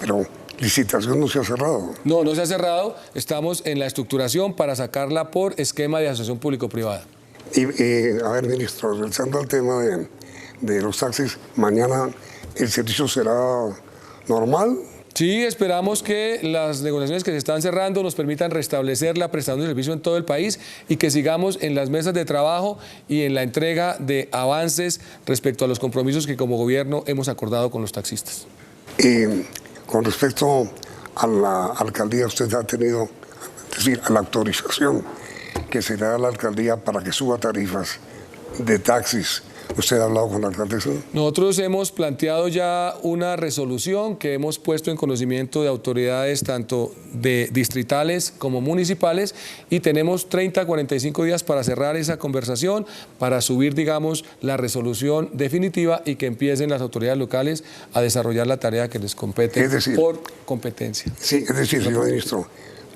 Pero licitación no se ha cerrado. No, no se ha cerrado. Estamos en la estructuración para sacarla por esquema de asociación público-privada. Y, a ver, ministro, regresando al tema de los taxis, mañana ¿el servicio será normal? Sí, esperamos que las negociaciones que se están cerrando nos permitan restablecer la prestación de servicio en todo el país y que sigamos en las mesas de trabajo y en la entrega de avances respecto a los compromisos que como gobierno hemos acordado con los taxistas. Con respecto a la alcaldía, usted ha tenido, es decir, a la autorización que se le da a la alcaldía para que suba tarifas de taxis. ¿Usted ha hablado con la alcaldesa? Nosotros hemos planteado ya una resolución que hemos puesto en conocimiento de autoridades tanto de distritales como municipales y tenemos 30 a 45 días para cerrar esa conversación, para subir, digamos, la resolución definitiva y que empiecen las autoridades locales a desarrollar la tarea que les compete por competencia. Sí, es decir, señor ministro,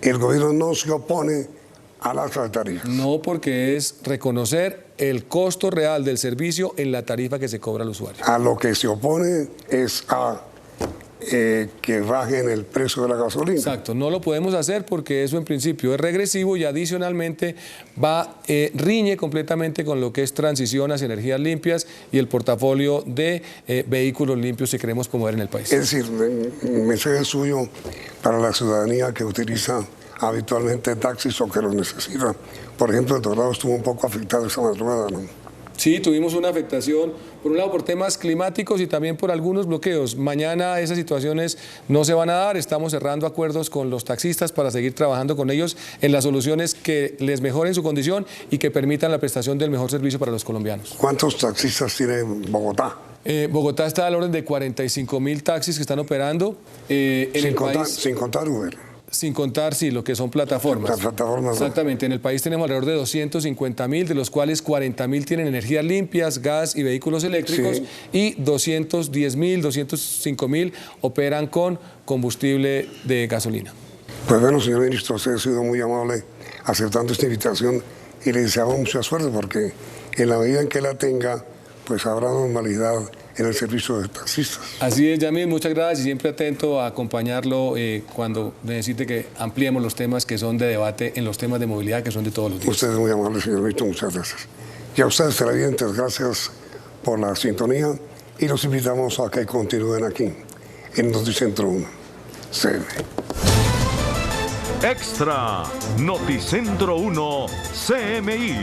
el gobierno no se opone a las tarifas. No, porque es reconocer el costo real del servicio en la tarifa que se cobra al usuario. A lo que se opone es a que bajen el precio de la gasolina. Exacto, no lo podemos hacer porque eso en principio es regresivo y adicionalmente riñe completamente con lo que es transición hacia energías limpias y el portafolio de vehículos limpios que queremos promover en el país. Es decir, mensaje suyo para la ciudadanía que utiliza habitualmente taxis o que los necesita. Por ejemplo, el Dorado estuvo un poco afectado esta madrugada, ¿no? Sí, tuvimos una afectación, por un lado por temas climáticos y también por algunos bloqueos. Mañana esas situaciones no se van a dar, estamos cerrando acuerdos con los taxistas para seguir trabajando con ellos en las soluciones que les mejoren su condición y que permitan la prestación del mejor servicio para los colombianos. ¿Cuántos taxistas tiene Bogotá? Bogotá está al orden de 45.000 taxis que están operando sin contar Uber. Sin contar, sí, lo que son plataformas. Las plataformas. Exactamente. En el país tenemos alrededor de 250.000, de los cuales 40.000 tienen energías limpias, gas y vehículos eléctricos, sí. Y 210.000, 205.000 operan con combustible de gasolina. Pues bueno, señor ministro, usted ha sido muy amable aceptando esta invitación y le deseamos mucha suerte porque en la medida en que la tenga, pues habrá normalidad en el servicio de taxistas. Así es, Yamil, muchas gracias y siempre atento a acompañarlo cuando necesite que ampliemos los temas que son de debate en los temas de movilidad que son de todos los días. Usted es muy amable, señor ministro, muchas gracias. Y a ustedes, televidentes, gracias por la sintonía y los invitamos a que continúen aquí en Noticentro 1. CM. Extra Noticentro 1 CMI.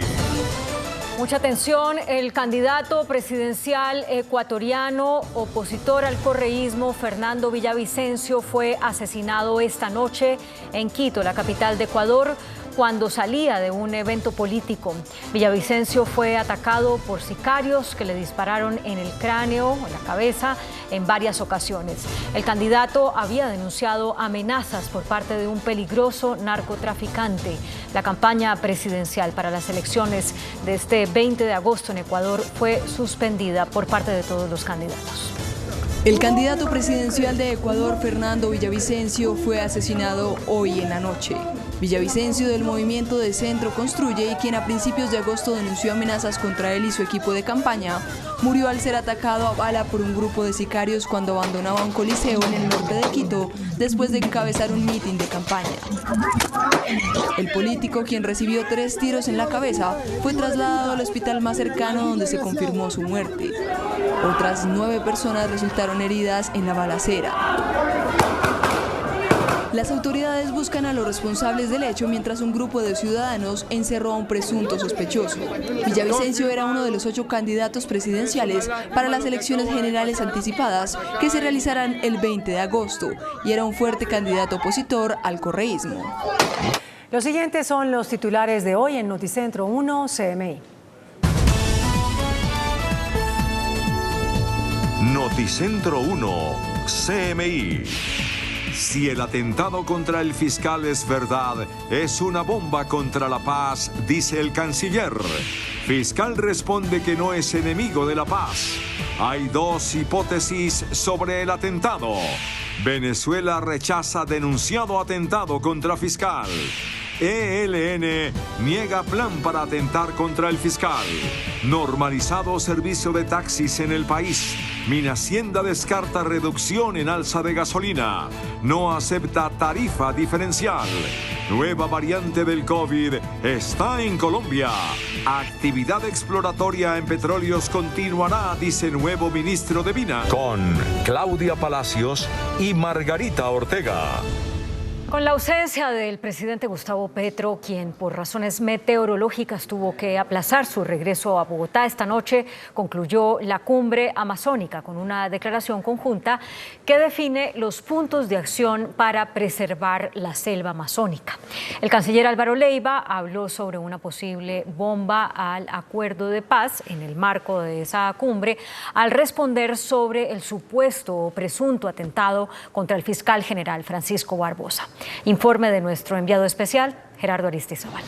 Mucha atención, el candidato presidencial ecuatoriano opositor al correísmo, Fernando Villavicencio, fue asesinado esta noche en Quito, la capital de Ecuador, cuando salía de un evento político. Villavicencio fue atacado por sicarios que le dispararon en el cráneo, en la cabeza, en varias ocasiones. El candidato había denunciado amenazas por parte de un peligroso narcotraficante. La campaña presidencial para las elecciones de este 20 de agosto en Ecuador fue suspendida por parte de todos los candidatos. El candidato presidencial de Ecuador, Fernando Villavicencio, fue asesinado hoy en la noche. Villavicencio, del movimiento de Centro Construye y quien a principios de agosto denunció amenazas contra él y su equipo de campaña, murió al ser atacado a bala por un grupo de sicarios cuando abandonaba un coliseo en el norte de Quito después de encabezar un mitin de campaña. El político, quien recibió 3 tiros en la cabeza, fue trasladado al hospital más cercano donde se confirmó su muerte. Otras 9 personas resultaron heridas en la balacera. Las autoridades buscan a los responsables del hecho mientras un grupo de ciudadanos encerró a un presunto sospechoso. Villavicencio era uno de los 8 candidatos presidenciales para las elecciones generales anticipadas que se realizarán el 20 de agosto y era un fuerte candidato opositor al correísmo. Los siguientes son los titulares de hoy en Noticentro 1 CMI. Noticentro 1 CMI. Si el atentado contra el fiscal es verdad, es una bomba contra la paz, dice el canciller. Fiscal responde que no es enemigo de la paz. Hay 2 hipótesis sobre el atentado. Venezuela rechaza denunciado atentado contra fiscal. ELN niega plan para atentar contra el fiscal. Normalizado servicio de taxis en el país. Minhacienda descarta reducción en alza de gasolina. No acepta tarifa diferencial. Nueva variante del COVID está en Colombia. Actividad exploratoria en petróleos continuará, dice nuevo ministro de Minas. Con Claudia Palacios y Margarita Ortega. Con la ausencia del presidente Gustavo Petro, quien por razones meteorológicas tuvo que aplazar su regreso a Bogotá esta noche, concluyó la cumbre amazónica con una declaración conjunta que define los puntos de acción para preservar la selva amazónica. El canciller Álvaro Leiva habló sobre una posible bomba al acuerdo de paz en el marco de esa cumbre, al responder sobre el supuesto o presunto atentado contra el fiscal general Francisco Barbosa. Informe de nuestro enviado especial, Gerardo Aristizábal.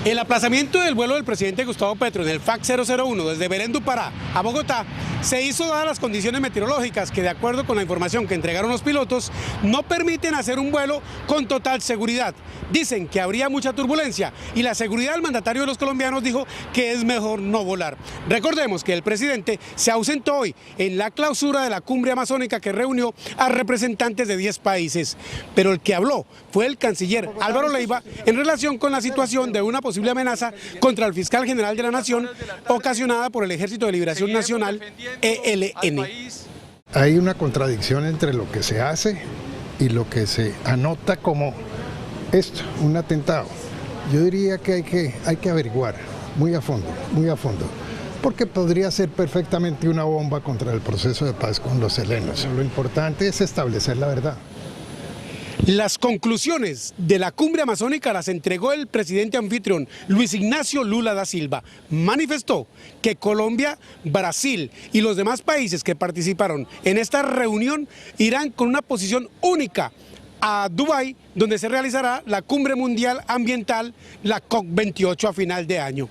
El aplazamiento del vuelo del presidente Gustavo Petro en el FAC 001 desde Belén do Pará a Bogotá se hizo dadas las condiciones meteorológicas que, de acuerdo con la información que entregaron los pilotos, no permiten hacer un vuelo con total seguridad. Dicen que habría mucha turbulencia y la seguridad del mandatario de los colombianos dijo que es mejor no volar. Recordemos que el presidente se ausentó hoy en la clausura de la cumbre amazónica que reunió a representantes de 10 países. Pero el que habló fue el canciller Álvaro Leiva en relación con la situación de una posible amenaza contra el fiscal general de la Nación ocasionada por el Ejército de Liberación Nacional, ELN. Hay una contradicción entre lo que se hace y lo que se anota como esto, un atentado. Yo diría que hay que averiguar muy a fondo, porque podría ser perfectamente una bomba contra el proceso de paz con los helenos. Lo importante es establecer la verdad. Las conclusiones de la cumbre amazónica las entregó el presidente anfitrión Luis Ignacio Lula da Silva. Manifestó que Colombia, Brasil y los demás países que participaron en esta reunión irán con una posición única a Dubái, donde se realizará la cumbre mundial ambiental, la COP28 a final de año.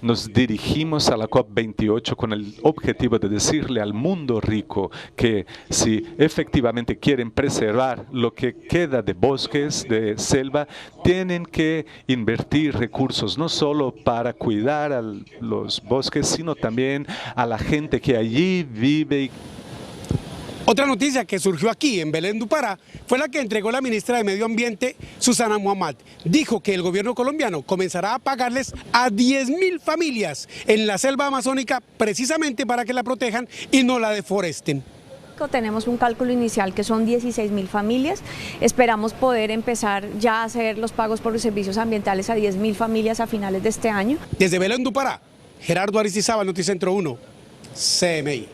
Nos dirigimos a la COP28 con el objetivo de decirle al mundo rico que si efectivamente quieren preservar lo que queda de bosques, de selva, tienen que invertir recursos no solo para cuidar a los bosques, sino también a la gente que allí vive. Otra noticia que surgió aquí en Belén do Pará fue la que entregó la ministra de Medio Ambiente, Susana Muhammad. Dijo que el gobierno colombiano comenzará a pagarles a 10.000 familias en la selva amazónica precisamente para que la protejan y no la deforesten. Tenemos un cálculo inicial que son 16.000 familias. Esperamos poder empezar ya a hacer los pagos por los servicios ambientales a 10.000 familias a finales de este año. Desde Belén do Pará, Gerardo Aristizábal, Noticentro 1, CMI.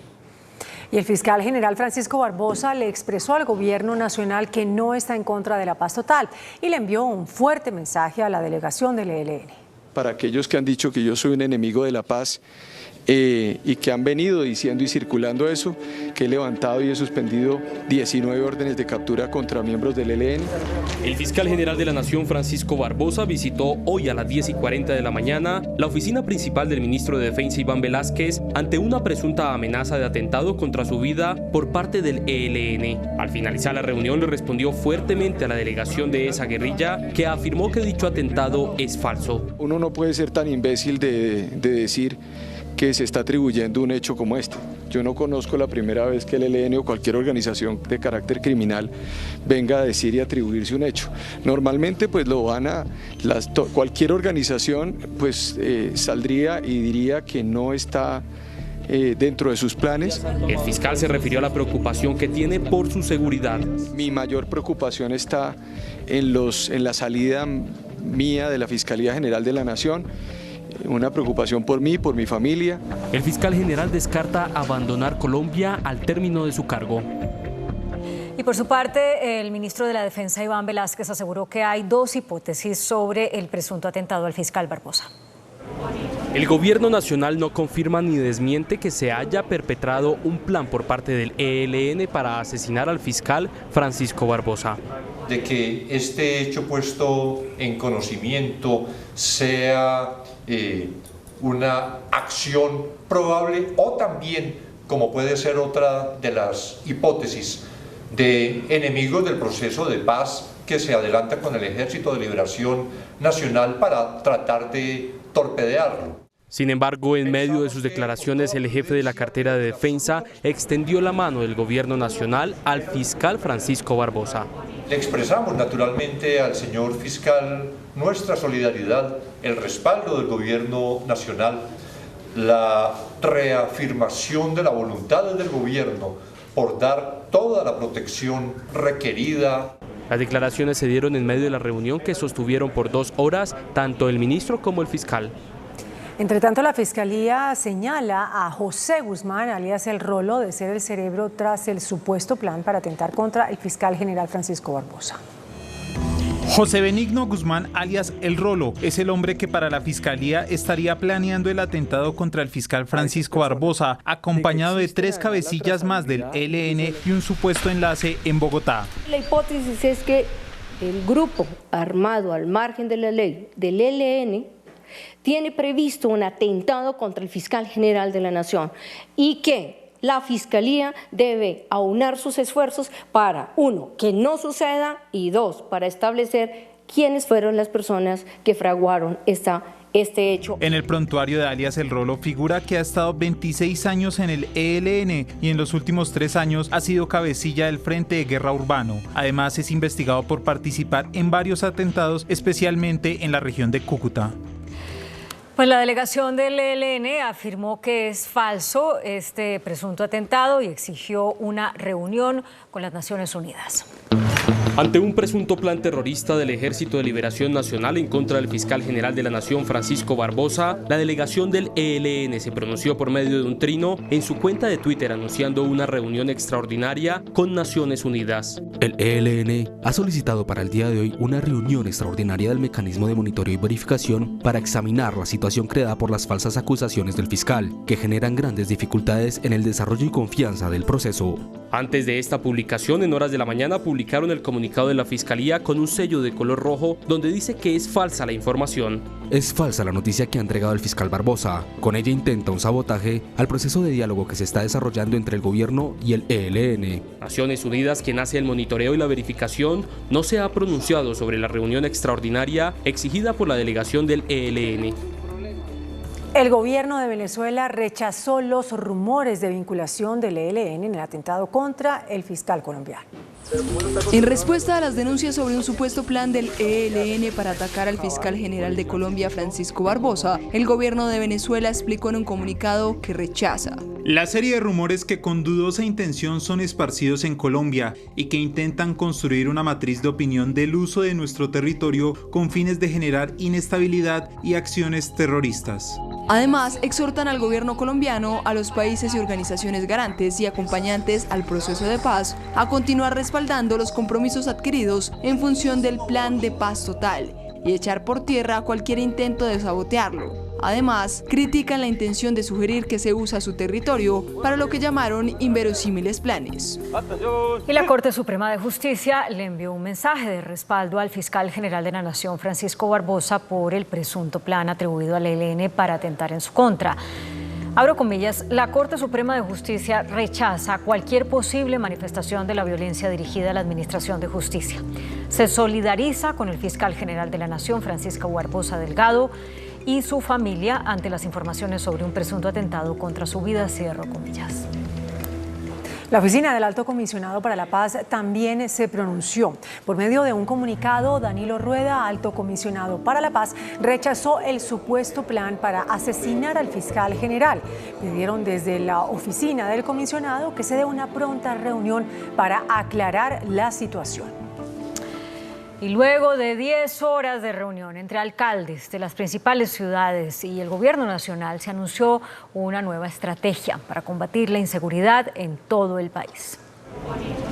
Y el fiscal general Francisco Barbosa le expresó al gobierno nacional que no está en contra de la paz total y le envió un fuerte mensaje a la delegación del ELN. Para aquellos que han dicho que yo soy un enemigo de la paz y que han venido diciendo y circulando eso, que he levantado y he suspendido 19 órdenes de captura contra miembros del ELN. El fiscal general de la Nación, Francisco Barbosa, visitó hoy a las 10:40 de la mañana la oficina principal del ministro de Defensa, Iván Velásquez, ante una presunta amenaza de atentado contra su vida por parte del ELN. Al finalizar la reunión le respondió fuertemente a la delegación de esa guerrilla, que afirmó que dicho atentado es falso. Uno no puede ser tan imbécil de decir que se está atribuyendo un hecho como este. Yo no conozco la primera vez que el ELN o cualquier organización de carácter criminal venga a decir y atribuirse un hecho. Normalmente pues lo van a, cualquier organización pues saldría y diría que no está dentro de sus planes. El fiscal se refirió a la preocupación que tiene por su seguridad. Mi mayor preocupación está en la salida mía de la Fiscalía General de la Nación. Una preocupación por mí, por mi familia. El fiscal general descarta abandonar Colombia al término de su cargo. Y por su parte, el ministro de la Defensa, Iván Velásquez, aseguró que hay dos hipótesis sobre el presunto atentado al fiscal Barbosa. El gobierno nacional no confirma ni desmiente que se haya perpetrado un plan por parte del ELN para asesinar al fiscal Francisco Barbosa. De que este hecho puesto en conocimiento sea una acción probable o también, como puede ser otra de las hipótesis, de enemigos del proceso de paz que se adelanta con el Ejército de Liberación Nacional para tratar de torpedearlo. Sin embargo, en medio de sus declaraciones, el jefe de la cartera de defensa extendió la mano del gobierno nacional al fiscal Francisco Barbosa. Le expresamos naturalmente al señor fiscal nuestra solidaridad, el respaldo del gobierno nacional, la reafirmación de la voluntad del gobierno por dar toda la protección requerida. Las declaraciones se dieron en medio de la reunión que sostuvieron por 2 horas tanto el ministro como el fiscal. Entre tanto, la Fiscalía señala a José Guzmán, alias El Rolo, de ser el cerebro tras el supuesto plan para atentar contra el fiscal general Francisco Barbosa. José Benigno Guzmán, alias El Rolo, es el hombre que para la Fiscalía estaría planeando el atentado contra el fiscal Francisco Barbosa, acompañado de 3 cabecillas más del ELN y un supuesto enlace en Bogotá. La hipótesis es que el grupo armado al margen de la ley del ELN tiene previsto un atentado contra el fiscal general de la Nación y que la Fiscalía debe aunar sus esfuerzos para, 1, que no suceda y 2, para establecer quiénes fueron las personas que fraguaron este hecho. En el prontuario de alias El Rolo figura que ha estado 26 años en el ELN y en los últimos 3 años ha sido cabecilla del Frente de Guerra Urbano. Además es investigado por participar en varios atentados, especialmente en la región de Cúcuta. Pues la delegación del ELN afirmó que es falso este presunto atentado y exigió una reunión con las Naciones Unidas. Ante un presunto plan terrorista del Ejército de Liberación Nacional en contra del fiscal general de la Nación, Francisco Barbosa, la delegación del ELN se pronunció por medio de un trino en su cuenta de Twitter anunciando una reunión extraordinaria con Naciones Unidas. El ELN ha solicitado para el día de hoy una reunión extraordinaria del mecanismo de monitoreo y verificación para examinar la situación creada por las falsas acusaciones del fiscal, que generan grandes dificultades en el desarrollo y confianza del proceso. Antes de esta publicación, en horas de la mañana, publicaron el comunicado de la Fiscalía con un sello de color rojo donde dice que es falsa la información. Es falsa la noticia que ha entregado el fiscal Barbosa. Con ella intenta un sabotaje al proceso de diálogo que se está desarrollando entre el gobierno y el ELN. Naciones Unidas, quien hace el monitoreo y la verificación, no se ha pronunciado sobre la reunión extraordinaria exigida por la delegación del ELN. El gobierno de Venezuela rechazó los rumores de vinculación del ELN en el atentado contra el fiscal colombiano. En respuesta a las denuncias sobre un supuesto plan del ELN para atacar al fiscal general de Colombia, Francisco Barbosa, el gobierno de Venezuela explicó en un comunicado que rechaza la serie de rumores que con dudosa intención son esparcidos en Colombia y que intentan construir una matriz de opinión del uso de nuestro territorio con fines de generar inestabilidad y acciones terroristas. Además, exhortan al gobierno colombiano, a los países y organizaciones garantes y acompañantes al proceso de paz a continuar respaldando los compromisos adquiridos en función del plan de paz total y echar por tierra cualquier intento de sabotearlo. Además, critican la intención de sugerir que se usa su territorio para lo que llamaron inverosímiles planes. Y la Corte Suprema de Justicia le envió un mensaje de respaldo al fiscal general de la Nación, Francisco Barbosa, por el presunto plan atribuido al ELN para atentar en su contra. Abro comillas, la Corte Suprema de Justicia rechaza cualquier posible manifestación de la violencia dirigida a la Administración de Justicia. Se solidariza con el fiscal general de la Nación, Francisco Barbosa Delgado, y su familia ante las informaciones sobre un presunto atentado contra su vida, cierro comillas. La oficina del Alto Comisionado para la Paz también se pronunció. Por medio de un comunicado, Danilo Rueda, Alto Comisionado para la Paz, rechazó el supuesto plan para asesinar al fiscal general. Pidieron desde la oficina del comisionado que se dé una pronta reunión para aclarar la situación. Y luego de 10 horas de reunión entre alcaldes de las principales ciudades y el gobierno nacional, se anunció una nueva estrategia para combatir la inseguridad en todo el país.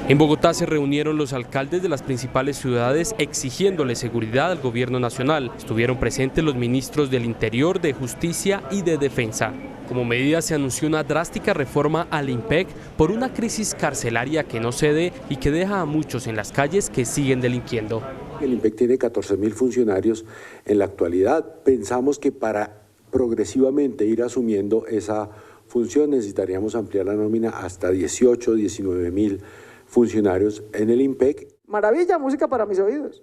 En Bogotá se reunieron los alcaldes de las principales ciudades exigiéndole seguridad al gobierno nacional. Estuvieron presentes los ministros del Interior, de Justicia y de Defensa. Como medida se anunció una drástica reforma al IMPEC por una crisis carcelaria que no cede y que deja a muchos en las calles que siguen delinquiendo. El IMPEC tiene 14.000 funcionarios en la actualidad. Pensamos que para progresivamente ir asumiendo esa función necesitaríamos ampliar la nómina hasta 18, 19.000 funcionarios en el IMPEC. Maravilla, música para mis oídos.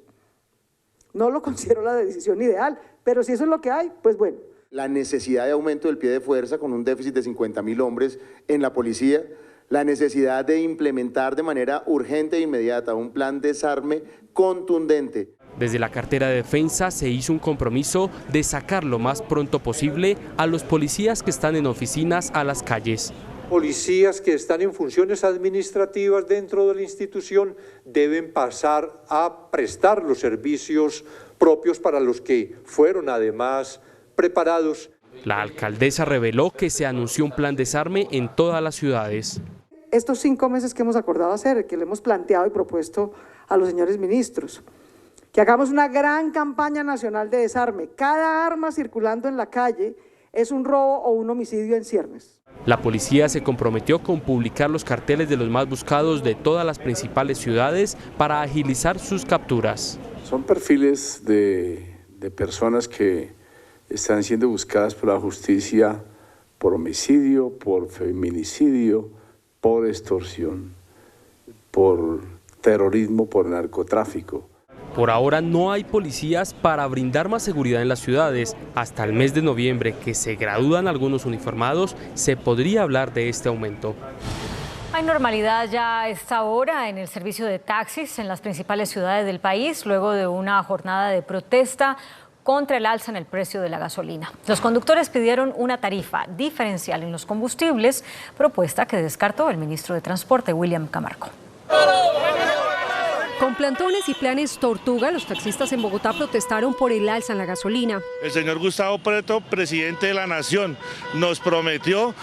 No lo considero la decisión ideal, pero si eso es lo que hay, pues bueno. La necesidad de aumento del pie de fuerza con un déficit de 50.000 hombres en la policía, la necesidad de implementar de manera urgente e inmediata un plan de desarme contundente. Desde la cartera de Defensa se hizo un compromiso de sacar lo más pronto posible a los policías que están en oficinas a las calles. Policías que están en funciones administrativas dentro de la institución deben pasar a prestar los servicios propios para los que fueron además preparados. La alcaldesa reveló que se anunció un plan de desarme en todas las ciudades. Estos 5 meses que hemos acordado hacer, que le hemos planteado y propuesto a los señores ministros, que hagamos una gran campaña nacional de desarme. Cada arma circulando en la calle es un robo o un homicidio en ciernes. La policía se comprometió con publicar los carteles de los más buscados de todas las principales ciudades para agilizar sus capturas. Son perfiles de personas que están siendo buscadas por la justicia por homicidio, por feminicidio, por extorsión, por terrorismo, por narcotráfico. Por ahora no hay policías para brindar más seguridad en las ciudades. Hasta el mes de noviembre, que se gradúan algunos uniformados, se podría hablar de este aumento. Hay normalidad ya a esta hora en el servicio de taxis en las principales ciudades del país, luego de una jornada de protesta contra el alza en el precio de la gasolina. Los conductores pidieron una tarifa diferencial en los combustibles, propuesta que descartó el ministro de Transporte, William Camargo. Con plantones y planes tortuga, los taxistas en Bogotá protestaron por el alza en la gasolina. El señor Gustavo Petro, presidente de la Nación, nos prometió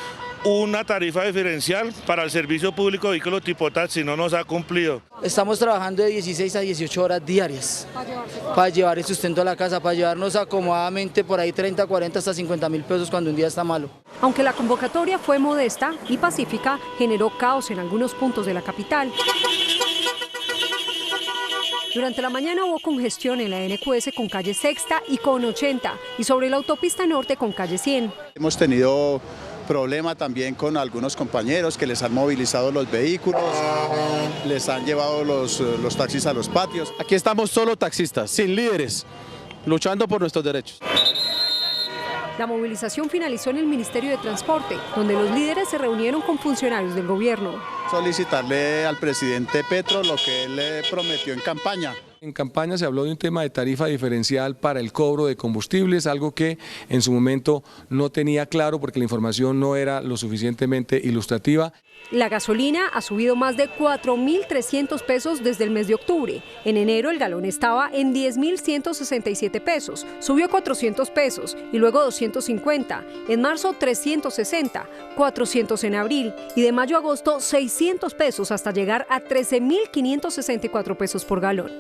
una tarifa diferencial para el servicio público de vehículos tipo taxi, no nos ha cumplido. Estamos trabajando de 16 a 18 horas diarias para llevar el sustento a la casa, para llevarnos acomodadamente por ahí 30, 40 hasta 50.000 pesos cuando un día está malo. Aunque la convocatoria fue modesta y pacífica, generó caos en algunos puntos de la capital. Durante la mañana hubo congestión en la NQS con calle Sexta y con 80 y sobre la autopista norte con calle 100. Hemos tenido problema también con algunos compañeros que les han movilizado los vehículos, les han llevado los taxis a los patios. Aquí estamos solo taxistas, sin líderes, luchando por nuestros derechos. La movilización finalizó en el Ministerio de Transporte, donde los líderes se reunieron con funcionarios del gobierno. solicitarle al presidente Petro lo que él le prometió en campaña. En campaña se habló de un tema de tarifa diferencial para el cobro de combustibles, algo que en su momento no tenía claro porque la información no era lo suficientemente ilustrativa. La gasolina ha subido más de 4.300 pesos desde el mes de octubre. En enero el galón estaba en 10.167 pesos, subió 400 pesos y luego 250. En marzo 360, 400 en abril y de mayo a agosto 600 pesos hasta llegar a 13.564 pesos por galón.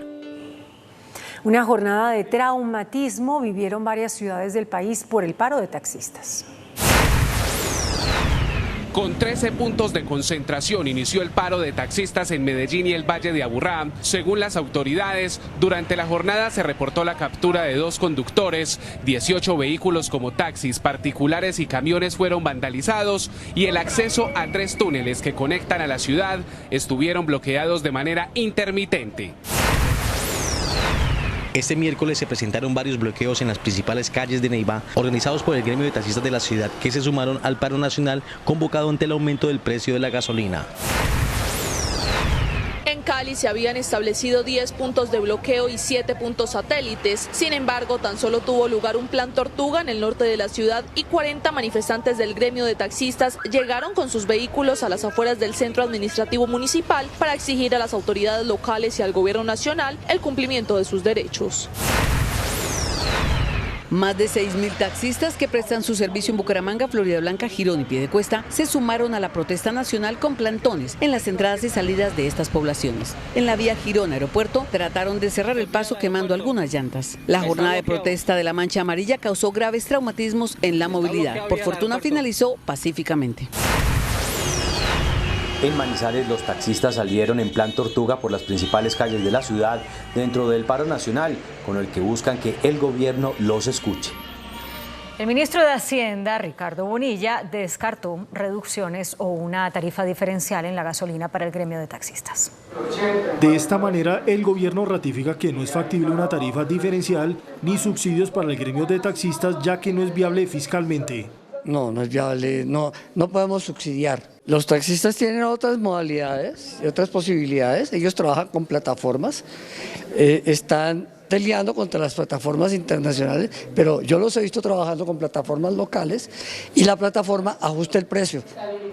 Una jornada de traumatismo vivieron varias ciudades del país por el paro de taxistas. Con 13 puntos de concentración inició el paro de taxistas en Medellín y el Valle de Aburrá. Según las autoridades, durante la jornada se reportó la captura de 2 conductores, 18 vehículos como taxis, particulares y camiones fueron vandalizados y el acceso a 3 túneles que conectan a la ciudad estuvieron bloqueados de manera intermitente. Este miércoles se presentaron varios bloqueos en las principales calles de Neiva, organizados por el gremio de taxistas de la ciudad, que se sumaron al paro nacional convocado ante el aumento del precio de la gasolina. En Cali se habían establecido 10 puntos de bloqueo y 7 puntos satélites. Sin embargo, tan solo tuvo lugar un plan Tortuga en el norte de la ciudad y 40 manifestantes del gremio de taxistas llegaron con sus vehículos a las afueras del centro administrativo municipal para exigir a las autoridades locales y al gobierno nacional el cumplimiento de sus derechos. Más de 6.000 taxistas que prestan su servicio en Bucaramanga, Florida Blanca, Girón y Piedecuesta se sumaron a la protesta nacional con plantones en las entradas y salidas de estas poblaciones. En la vía Girón-Aeropuerto trataron de cerrar el paso quemando algunas llantas. La jornada de protesta de la Mancha Amarilla causó graves traumatismos en la movilidad. Por fortuna finalizó pacíficamente. En Manizales los taxistas salieron en plan Tortuga por las principales calles de la ciudad dentro del paro nacional, con el que buscan que el gobierno los escuche. El ministro de Hacienda, Ricardo Bonilla, descartó reducciones o una tarifa diferencial en la gasolina para el gremio de taxistas. De esta manera, el gobierno ratifica que no es factible una tarifa diferencial ni subsidios para el gremio de taxistas, ya que no es viable fiscalmente. No es viable, no podemos subsidiar. Los taxistas tienen otras modalidades y otras posibilidades, ellos trabajan con plataformas, están peleando contra las plataformas internacionales, pero yo los he visto trabajando con plataformas locales y la plataforma ajusta el precio.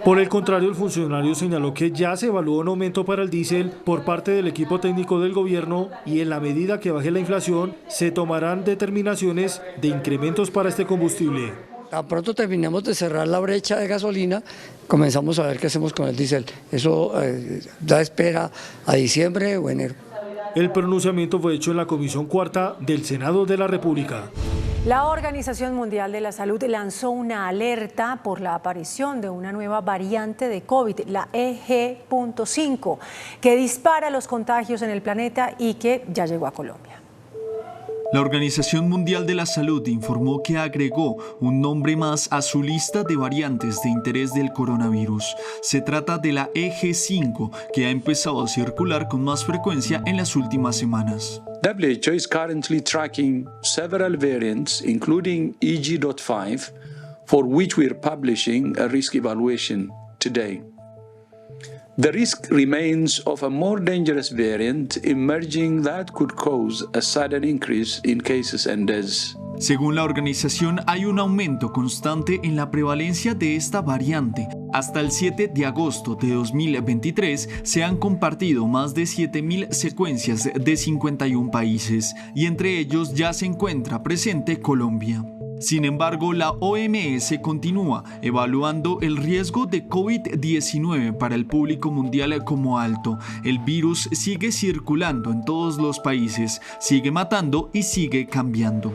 Por el contrario, el funcionario señaló que ya se evaluó un aumento para el diésel por parte del equipo técnico del gobierno y en la medida que baje la inflación se tomarán determinaciones de incrementos para este combustible. Tan pronto terminemos de cerrar la brecha de gasolina, comenzamos a ver qué hacemos con el diésel. Eso da espera a diciembre o enero. El pronunciamiento fue hecho en la Comisión Cuarta del Senado de la República. La Organización Mundial de la Salud lanzó una alerta por la aparición de una nueva variante de COVID, la EG.5, que dispara los contagios en el planeta y que ya llegó a Colombia. La Organización Mundial de la Salud informó que agregó un nombre más a su lista de variantes de interés del coronavirus. Se trata de la EG5, que ha empezado a circular con más frecuencia en las últimas semanas. WHO is currently tracking several variants, including EG.5, for which we are publishing a risk evaluation today. The risk remains of a more dangerous variant emerging that could cause a sudden increase in cases and deaths. Según la organización, hay un aumento constante en la prevalencia de esta variante. Hasta el 7 de agosto de 2023 se han compartido más de 7.000 secuencias de 51 países y entre ellos ya se encuentra presente Colombia. Sin embargo, la OMS continúa evaluando el riesgo de COVID-19 para el público mundial como alto. El virus sigue circulando en todos los países, sigue matando y sigue cambiando.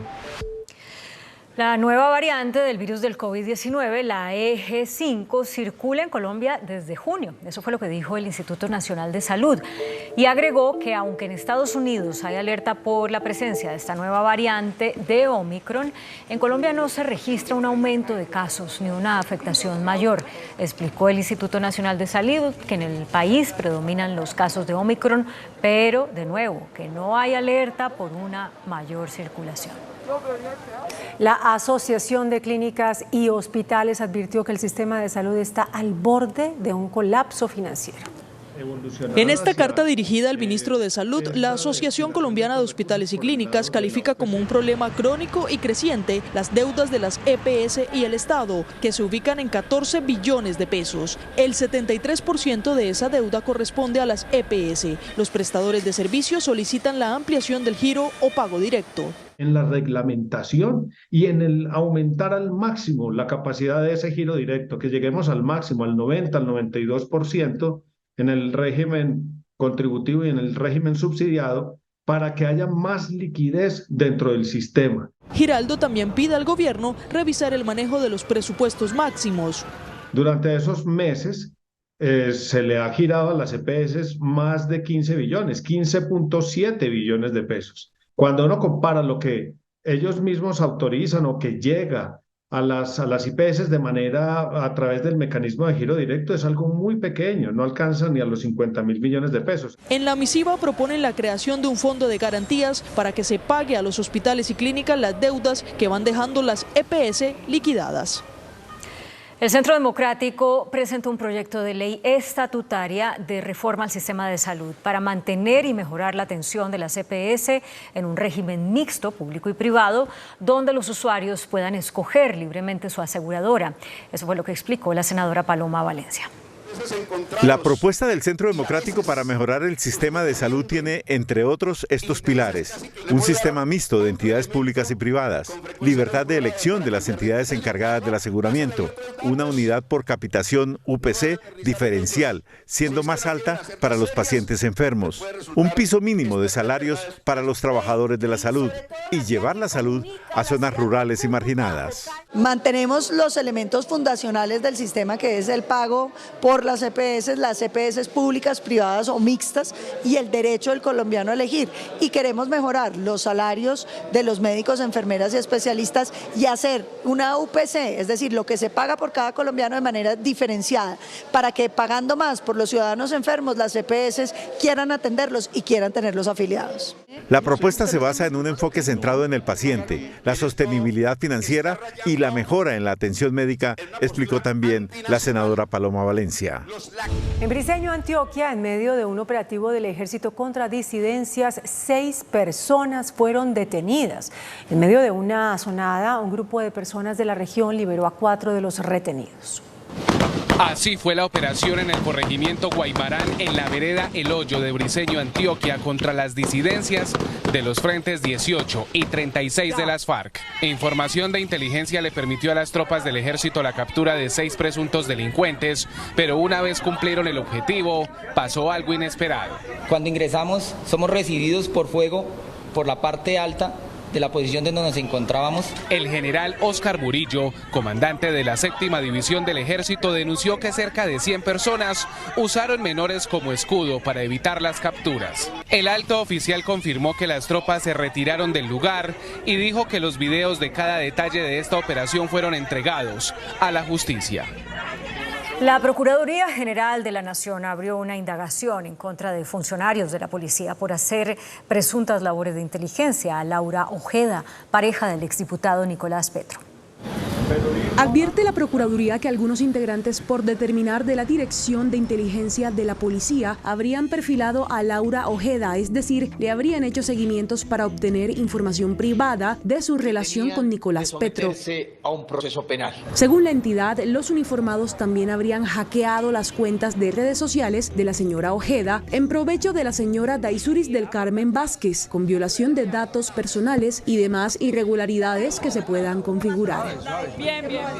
La nueva variante del virus del COVID-19, la EG5, circula en Colombia desde junio. Eso fue lo que dijo el Instituto Nacional de Salud. Y agregó que aunque en Estados Unidos hay alerta por la presencia de esta nueva variante de Omicron, en Colombia no se registra un aumento de casos ni una afectación mayor. Explicó el Instituto Nacional de Salud que en el país predominan los casos de Omicron, pero de nuevo, que no hay alerta por una mayor circulación. La Asociación de Clínicas y Hospitales advirtió que el sistema de salud está al borde de un colapso financiero. En esta carta dirigida al ministro de Salud, la Asociación Colombiana de Hospitales y Clínicas califica como un problema crónico y creciente las deudas de las EPS y el Estado, que se ubican en 14 billones de pesos. El 73% de esa deuda corresponde a las EPS. Los prestadores de servicios solicitan la ampliación del giro o pago directo. En la reglamentación y en el aumentar al máximo la capacidad de ese giro directo, que lleguemos al máximo, al 90, al 92%, en el régimen contributivo y en el régimen subsidiado, para que haya más liquidez dentro del sistema. Giraldo también pide al gobierno revisar el manejo de los presupuestos máximos. Durante esos meses se le ha girado a las EPS más de 15 billones, 15.7 billones de pesos. Cuando uno compara lo que ellos mismos autorizan o que llega a las IPS de manera a través del mecanismo de giro directo, es algo muy pequeño, no alcanza ni a los 50.000 millones de pesos. En la misiva proponen la creación de un fondo de garantías para que se pague a los hospitales y clínicas las deudas que van dejando las EPS liquidadas. El Centro Democrático presentó un proyecto de ley estatutaria de reforma al sistema de salud para mantener y mejorar la atención de las EPS en un régimen mixto, público y privado, donde los usuarios puedan escoger libremente su aseguradora. Eso fue lo que explicó la senadora Paloma Valencia. La propuesta del Centro Democrático para mejorar el sistema de salud tiene, entre otros, estos pilares: un sistema mixto de entidades públicas y privadas, libertad de elección de las entidades encargadas del aseguramiento, una unidad por capitación UPC diferencial, siendo más alta para los pacientes enfermos, un piso mínimo de salarios para los trabajadores de la salud y llevar la salud a zonas rurales y marginadas. Mantenemos los elementos fundacionales del sistema, que es el pago por las EPS públicas, privadas o mixtas, y el derecho del colombiano a elegir. Y queremos mejorar los salarios de los médicos, enfermeras y especialistas y hacer una UPC, es decir, lo que se paga por cada colombiano de manera diferenciada, para que pagando más por los ciudadanos enfermos, las EPS quieran atenderlos y quieran tenerlos afiliados. La propuesta se basa en un enfoque centrado en el paciente, la sostenibilidad financiera y la mejora en la atención médica, explicó también la senadora Paloma Valencia. En Briceño, Antioquia, en medio de un operativo del ejército contra disidencias, 6 personas fueron detenidas. En medio de una asonada, un grupo de personas de la región liberó a 4 de los retenidos. Así fue la operación en el corregimiento Guaymarán, en la vereda El Hoyo de Briceño, Antioquia, contra las disidencias de los frentes 18 y 36 de las FARC. Información de inteligencia le permitió a las tropas del ejército la captura de 6 presuntos delincuentes, pero una vez cumplieron el objetivo, pasó algo inesperado. Cuando ingresamos, somos recibidos por fuego por la parte alta de la posición donde nos encontrábamos. El general Óscar Murillo, comandante de la 7ª División del Ejército, denunció que cerca de 100 personas usaron menores como escudo para evitar las capturas. El alto oficial confirmó que las tropas se retiraron del lugar y dijo que los videos de cada detalle de esta operación fueron entregados a la justicia. La Procuraduría General de la Nación abrió una indagación en contra de funcionarios de la policía por hacer presuntas labores de inteligencia a Laura Ojeda, pareja del exdiputado Nicolás Petro. Advierte la Procuraduría que algunos integrantes, por determinar de la Dirección de Inteligencia de la Policía, habrían perfilado a Laura Ojeda, es decir, le habrían hecho seguimientos para obtener información privada de su relación con Nicolás Petro. A un proceso penal. Según la entidad, los uniformados también habrían hackeado las cuentas de redes sociales de la señora Ojeda en provecho de la señora Daisuris del Carmen Vázquez, con violación de datos personales y demás irregularidades que se puedan configurar.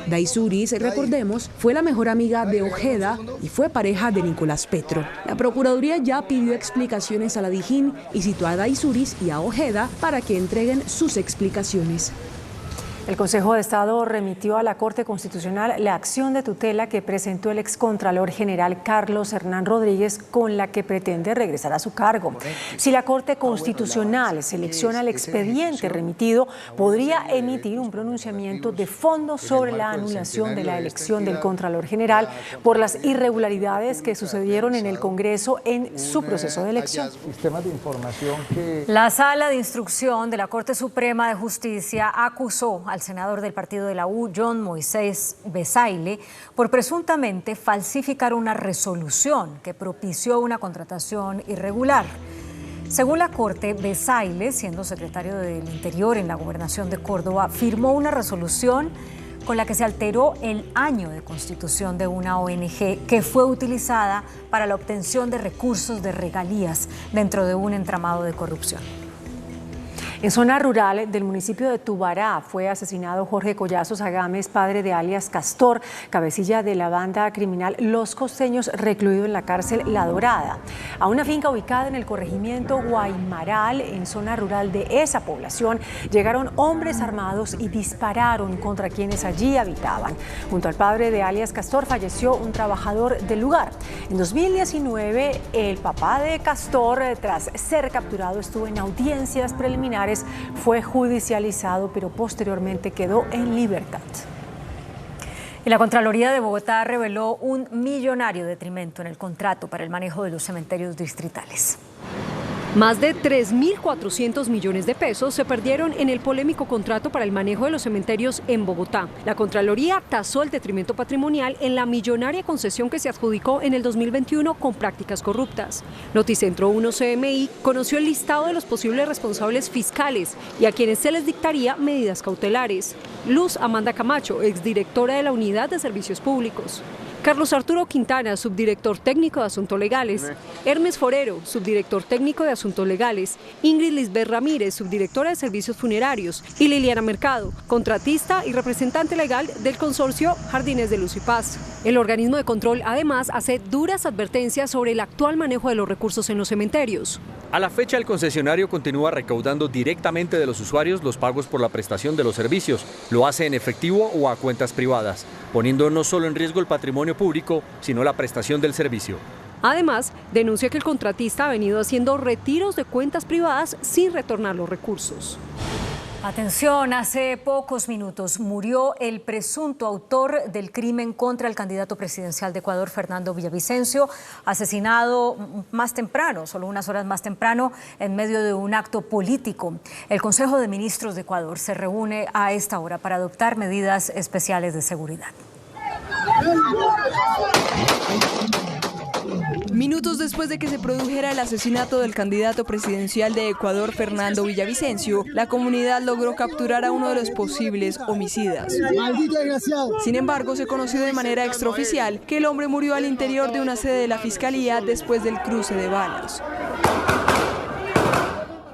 Daisuris, recordemos, fue la mejor amiga de Ojeda y fue pareja de Nicolás Petro. La Procuraduría ya pidió explicaciones a la Dijín y citó a Daisuris y a Ojeda para que entreguen sus explicaciones. El Consejo de Estado remitió a la Corte Constitucional la acción de tutela que presentó el excontralor general Carlos Hernán Rodríguez, con la que pretende regresar a su cargo. Si la Corte Constitucional selecciona el expediente remitido, podría emitir un pronunciamiento de fondo sobre la anulación de la elección del Contralor General por las irregularidades que sucedieron en el Congreso en su proceso de elección. La Sala de Instrucción de la Corte Suprema de Justicia acusó al senador del partido de la U, John Moisés Besaile, por presuntamente falsificar una resolución que propició una contratación irregular. Según la Corte, Besaile, siendo secretario del Interior en la Gobernación de Córdoba, firmó una resolución con la que se alteró el año de constitución de una ONG que fue utilizada para la obtención de recursos de regalías dentro de un entramado de corrupción. En zona rural del municipio de Tubará fue asesinado Jorge Collazos Agames, padre de alias Castor, cabecilla de la banda criminal Los Costeños, recluido en la cárcel La Dorada. A una finca ubicada en el corregimiento Guaymaral, en zona rural de esa población, llegaron hombres armados y dispararon contra quienes allí habitaban. Junto al padre de alias Castor falleció un trabajador del lugar. En 2019, el papá de Castor, tras ser capturado, estuvo en audiencias preliminares. Fue judicializado, pero posteriormente quedó en libertad. Y la Contraloría de Bogotá reveló un millonario detrimento en el contrato para el manejo de los cementerios distritales. Más de 3.400 millones de pesos se perdieron en el polémico contrato para el manejo de los cementerios en Bogotá. La Contraloría tasó el detrimento patrimonial en la millonaria concesión que se adjudicó en el 2021 con prácticas corruptas. Noticentro 1 CMI conoció el listado de los posibles responsables fiscales y a quienes se les dictaría medidas cautelares. Luz Amanda Camacho, exdirectora de la Unidad de Servicios Públicos. Carlos Arturo Quintana, subdirector técnico de Asuntos Legales. Hermes Forero, subdirector técnico de Asuntos Legales. Ingrid Lisbeth Ramírez, subdirectora de Servicios Funerarios. Y Liliana Mercado, contratista y representante legal del consorcio Jardines de Luz y Paz. El organismo de control además hace duras advertencias sobre el actual manejo de los recursos en los cementerios. A la fecha, el concesionario continúa recaudando directamente de los usuarios los pagos por la prestación de los servicios. Lo hace en efectivo o a cuentas privadas, poniendo no solo en riesgo el patrimonio público, sino la prestación del servicio. Además, denuncia que el contratista ha venido haciendo retiros de cuentas privadas sin retornar los recursos. Atención, hace pocos minutos murió el presunto autor del crimen contra el candidato presidencial de Ecuador, Fernando Villavicencio, asesinado más temprano, solo unas horas más temprano, en medio de un acto político. El Consejo de Ministros de Ecuador se reúne a esta hora para adoptar medidas especiales de seguridad. Minutos después de que se produjera el asesinato del candidato presidencial de Ecuador, Fernando Villavicencio, la comunidad logró capturar a uno de los posibles homicidas. Sin embargo, se conoció de manera extraoficial que el hombre murió al interior de una sede de la Fiscalía después del cruce de balas.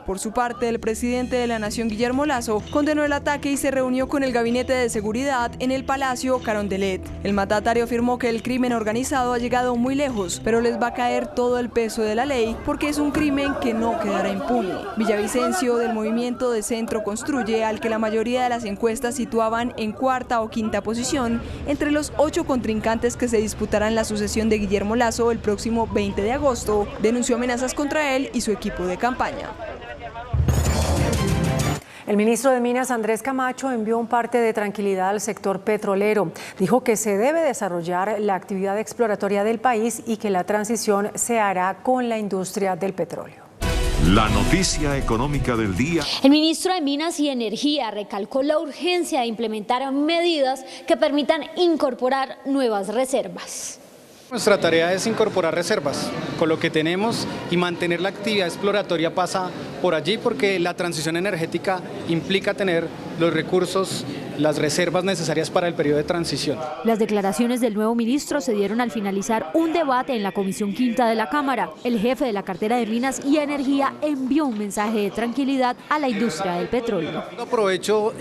Por su parte, el presidente de la Nación, Guillermo Lasso, condenó el ataque y se reunió con el Gabinete de Seguridad en el Palacio Carondelet. El mandatario afirmó que el crimen organizado ha llegado muy lejos, pero les va a caer todo el peso de la ley porque es un crimen que no quedará impune. Villavicencio, del movimiento de Centro Construye, al que la mayoría de las encuestas situaban en cuarta o quinta posición, entre los 8 contrincantes que se disputarán la sucesión de Guillermo Lasso el próximo 20 de agosto, denunció amenazas contra él y su equipo de campaña. El ministro de Minas, Andrés Camacho, envió un parte de tranquilidad al sector petrolero. Dijo que se debe desarrollar la actividad exploratoria del país y que la transición se hará con la industria del petróleo. La noticia económica del día. El ministro de Minas y Energía recalcó la urgencia de implementar medidas que permitan incorporar nuevas reservas. Nuestra tarea es incorporar reservas con lo que tenemos y mantener la actividad exploratoria pasa por allí porque la transición energética implica tener los recursos, las reservas necesarias para el periodo de transición. Las declaraciones del nuevo ministro se dieron al finalizar un debate en la Comisión Quinta de la Cámara. El jefe de la cartera de Minas y Energía envió un mensaje de tranquilidad a la industria del petróleo. Aprovecho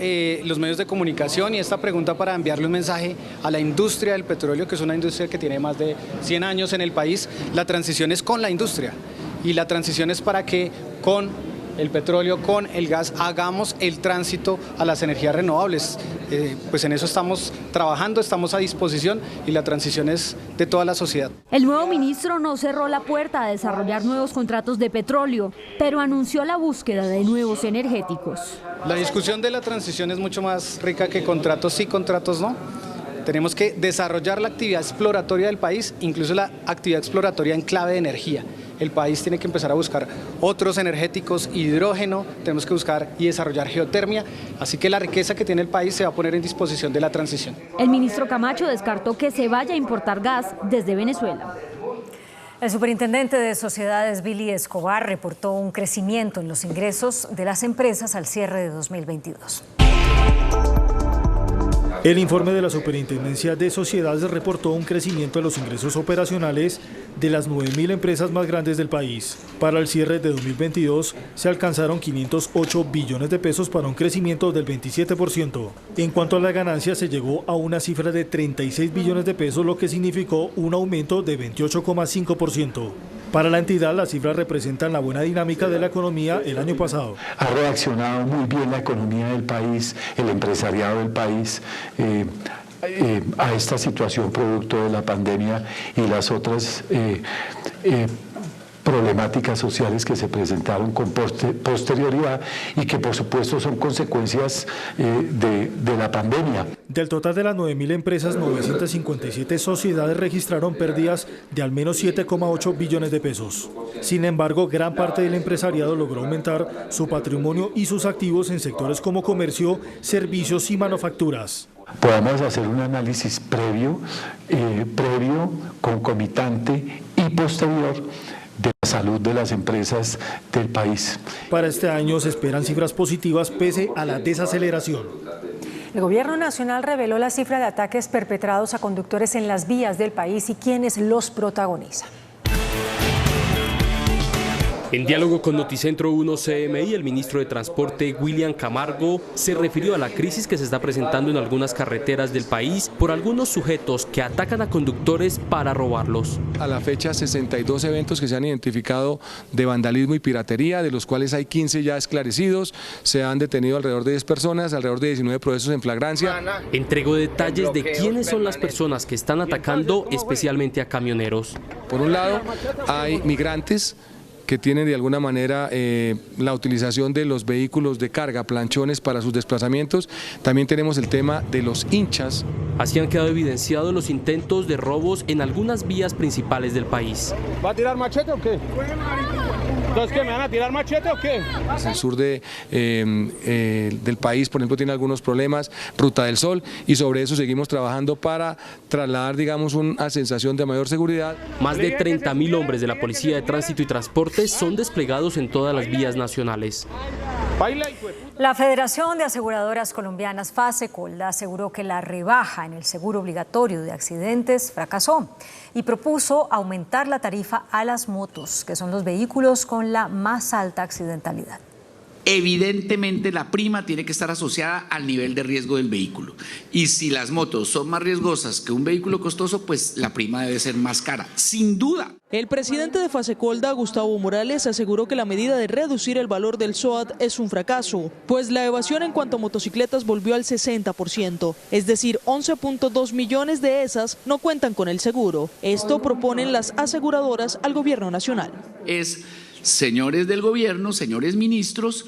los medios de comunicación y esta pregunta para enviarle un mensaje a la industria del petróleo, que es una industria que tiene más de 100 años en el país. La transición es con la industria y la transición es para que con el petróleo, con el gas, hagamos el tránsito a las energías renovables. Pues en eso estamos trabajando, estamos a disposición y la transición es de toda la sociedad. El nuevo ministro no cerró la puerta a desarrollar nuevos contratos de petróleo, pero anunció la búsqueda de nuevos energéticos. La discusión de la transición es mucho más rica que contratos sí, contratos no. Tenemos que desarrollar la actividad exploratoria del país, incluso la actividad exploratoria en clave de energía. el país tiene que empezar a buscar otros energéticos, hidrógeno, tenemos que buscar y desarrollar geotermia, así que la riqueza que tiene el país se va a poner en disposición de la transición. El ministro Camacho descartó que se vaya a importar gas desde Venezuela. El superintendente de Sociedades, Billy Escobar, reportó un crecimiento en los ingresos de las empresas al cierre de 2022. El informe de la Superintendencia de Sociedades reportó un crecimiento en los ingresos operacionales de las 9.000 empresas más grandes del país. Para el cierre de 2022 se alcanzaron 508 billones de pesos para un crecimiento del 27%. En cuanto a la ganancia, se llegó a una cifra de 36 billones de pesos, lo que significó un aumento de 28,5%. Para la entidad, las cifras representan la buena dinámica de la economía el año pasado. Ha reaccionado muy bien la economía del país, el empresariado del país, a esta situación producto de la pandemia y las otras problemáticas sociales que se presentaron con posterioridad y que por supuesto son consecuencias de la pandemia. Del total de las 9.000 empresas, 957 sociedades registraron pérdidas de al menos 7,8 billones de pesos. Sin embargo, gran parte del empresariado logró aumentar su patrimonio y sus activos en sectores como comercio, servicios y manufacturas. Podamos hacer un análisis previo, concomitante y posterior de la salud de las empresas del país. Para este año se esperan cifras positivas pese a la desaceleración. El Gobierno Nacional reveló la cifra de ataques perpetrados a conductores en las vías del país y quienes los protagonizan. En diálogo con Noticentro 1 CMI, el ministro de Transporte, William Camargo, se refirió a la crisis que se está presentando en algunas carreteras del país por algunos sujetos que atacan a conductores para robarlos. A la fecha, 62 eventos que se han identificado de vandalismo y piratería, de los cuales hay 15 ya esclarecidos. Se han detenido alrededor de 10 personas, alrededor de 19 procesos en flagrancia. Entregó detalles de quiénes son las personas que están atacando, especialmente a camioneros. Por un lado, hay migrantes que tienen de alguna manera la utilización de los vehículos de carga, planchones para sus desplazamientos. También tenemos el tema de los hinchas. Así han quedado evidenciados los intentos de robos en algunas vías principales del país. ¿Va a tirar machete o qué? ¿Entonces qué, me van a tirar machete o qué? El sur del país, por ejemplo, tiene algunos problemas, Ruta del Sol, y sobre eso seguimos trabajando para trasladar, digamos, una sensación de mayor seguridad. Más de 30.000 hombres de la Policía de Tránsito y Transporte son desplegados en todas las vías nacionales. La Federación de Aseguradoras Colombianas, FASECOLDA, aseguró que la rebaja en el seguro obligatorio de accidentes fracasó y propuso aumentar la tarifa a las motos, que son los vehículos con la más alta accidentalidad. Evidentemente la prima tiene que estar asociada al nivel de riesgo del vehículo. Y si las motos son más riesgosas que un vehículo costoso, pues la prima debe ser más cara, sin duda. El presidente de FASECOLDA, Gustavo Morales, aseguró que la medida de reducir el valor del SOAT es un fracaso, pues la evasión en cuanto a motocicletas volvió al 60%, es decir, 11.2 millones de esas no cuentan con el seguro. Esto proponen las aseguradoras al gobierno nacional. Señores del gobierno, señores ministros,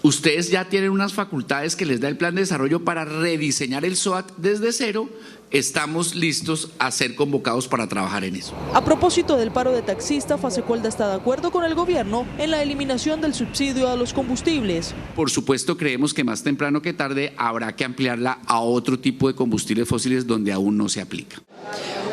ustedes ya tienen unas facultades que les da el plan de desarrollo para rediseñar el SOAT desde cero. Estamos listos a ser convocados para trabajar en eso. A propósito del paro de taxistas, FASECOLDA está de acuerdo con el gobierno en la eliminación del subsidio a los combustibles. Por supuesto, creemos que más temprano que tarde habrá que ampliarla a otro tipo de combustibles fósiles donde aún no se aplica.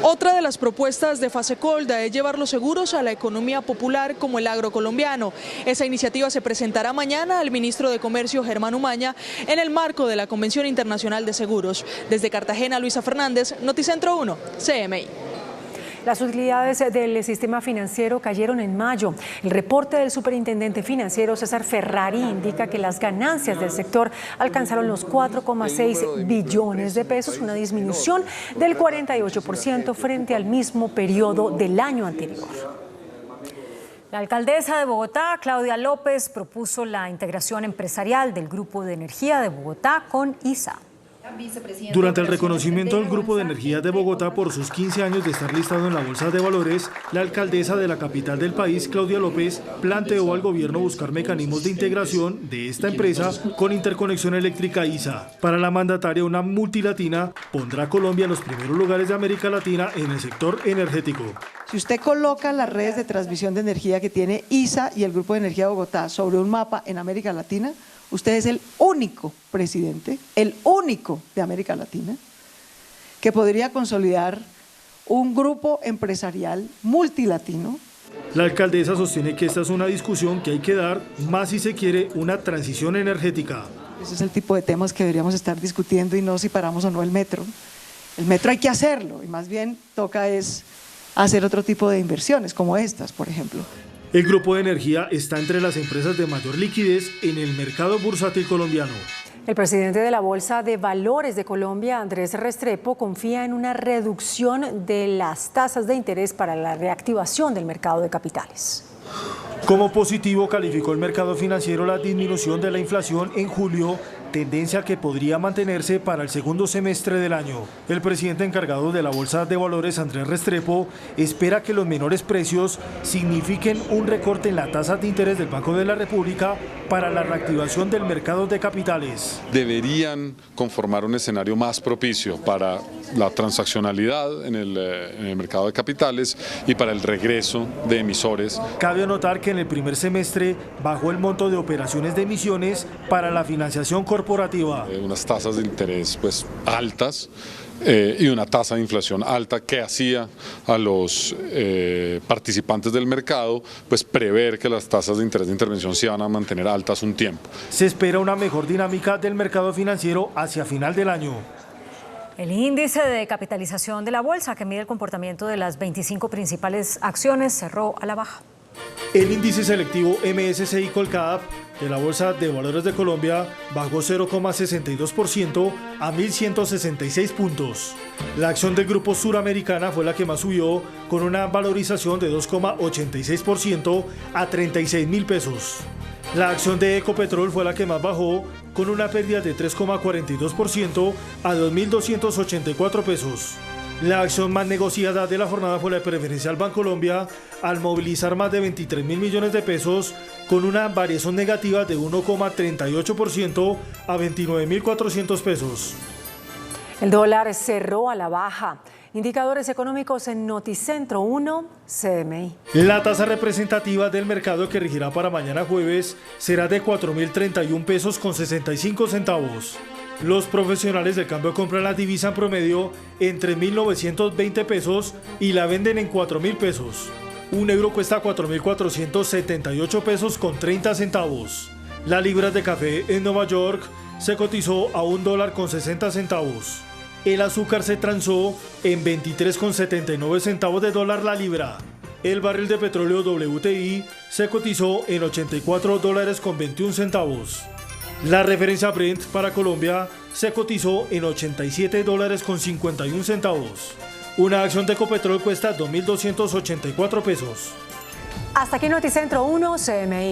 Otra de las propuestas de FASECOLDA es llevar los seguros a la economía popular como el agro colombiano. Esa iniciativa se presentará mañana al ministro de Comercio, Germán Umaña, en el marco de la Convención Internacional de Seguros. Desde Cartagena, Luisa Fernández, Noticentro 1, CMI. Las utilidades del sistema financiero cayeron en mayo. El reporte del superintendente financiero César Ferrari indica que las ganancias del sector alcanzaron los 4,6 billones de pesos, una disminución del 48% frente al mismo periodo del año anterior. La alcaldesa de Bogotá, Claudia López, propuso la integración empresarial del Grupo de Energía de Bogotá con ISA. Durante el reconocimiento del Grupo de Energía de Bogotá por sus 15 años de estar listado en la Bolsa de Valores, la alcaldesa de la capital del país, Claudia López, planteó al gobierno buscar mecanismos de integración de esta empresa con Interconexión Eléctrica ISA. Para la mandataria, una multilatina pondrá a Colombia en los primeros lugares de América Latina en el sector energético. Si usted coloca las redes de transmisión de energía que tiene ISA y el Grupo de Energía de Bogotá sobre un mapa en América Latina, usted es el único presidente, el único de América Latina, que podría consolidar un grupo empresarial multilatino. La alcaldesa sostiene que esta es una discusión que hay que dar, más si se quiere una transición energética. Ese es el tipo de temas que deberíamos estar discutiendo y no si paramos o no el metro. El metro hay que hacerlo y más bien toca es hacer otro tipo de inversiones como estas, por ejemplo. El Grupo de Energía está entre las empresas de mayor liquidez en el mercado bursátil colombiano. El presidente de la Bolsa de Valores de Colombia, Andrés Restrepo, confía en una reducción de las tasas de interés para la reactivación del mercado de capitales. Como positivo calificó el mercado financiero la disminución de la inflación en julio, tendencia que podría mantenerse para el segundo semestre del año. El presidente encargado de la Bolsa de Valores, Andrés Restrepo, espera que los menores precios signifiquen un recorte en la tasa de interés del Banco de la República para la reactivación del mercado de capitales. Deberían conformar un escenario más propicio para la transaccionalidad en el mercado de capitales y para el regreso de emisores. Cabe anotar que en el primer semestre bajó el monto de operaciones de emisiones para la financiación corporativa. Unas tasas de interés pues altas y una tasa de inflación alta que hacía a los participantes del mercado pues prever que las tasas de interés de intervención se iban a mantener altas un tiempo. Se espera una mejor dinámica del mercado financiero hacia final del año. El índice de capitalización de la bolsa, que mide el comportamiento de las 25 principales acciones, cerró a la baja. El índice selectivo MSCI Colcap de la Bolsa de Valores de Colombia bajó 0,62% a 1.166 puntos. La acción del Grupo Suramericana fue la que más subió, con una valorización de 2,86% a 36.000 pesos. La acción de Ecopetrol fue la que más bajó, con una pérdida de 3,42% a 2.284 pesos. La acción más negociada de la jornada fue la de Preferencial Bancolombia, al movilizar más de 23.000 millones de pesos, con una variación negativa de 1,38% a 29.400 pesos. El dólar cerró a la baja. Indicadores económicos en Noticentro 1, CMI. La tasa representativa del mercado que regirá para mañana jueves será de 4.031 pesos con 65 centavos. Los profesionales del cambio compran la divisa en promedio en 3.920 pesos y la venden en 4.000 pesos. Un euro cuesta 4.478 pesos con 30 centavos. La libra de café en Nueva York se cotizó a $1.60. El azúcar se transó en 23,79 centavos de dólar la libra. El barril de petróleo WTI se cotizó en $84.21. La referencia Brent para Colombia se cotizó en $87.51. Una acción de Ecopetrol cuesta 2.284 pesos. Hasta aquí Noticentro 1, CMI.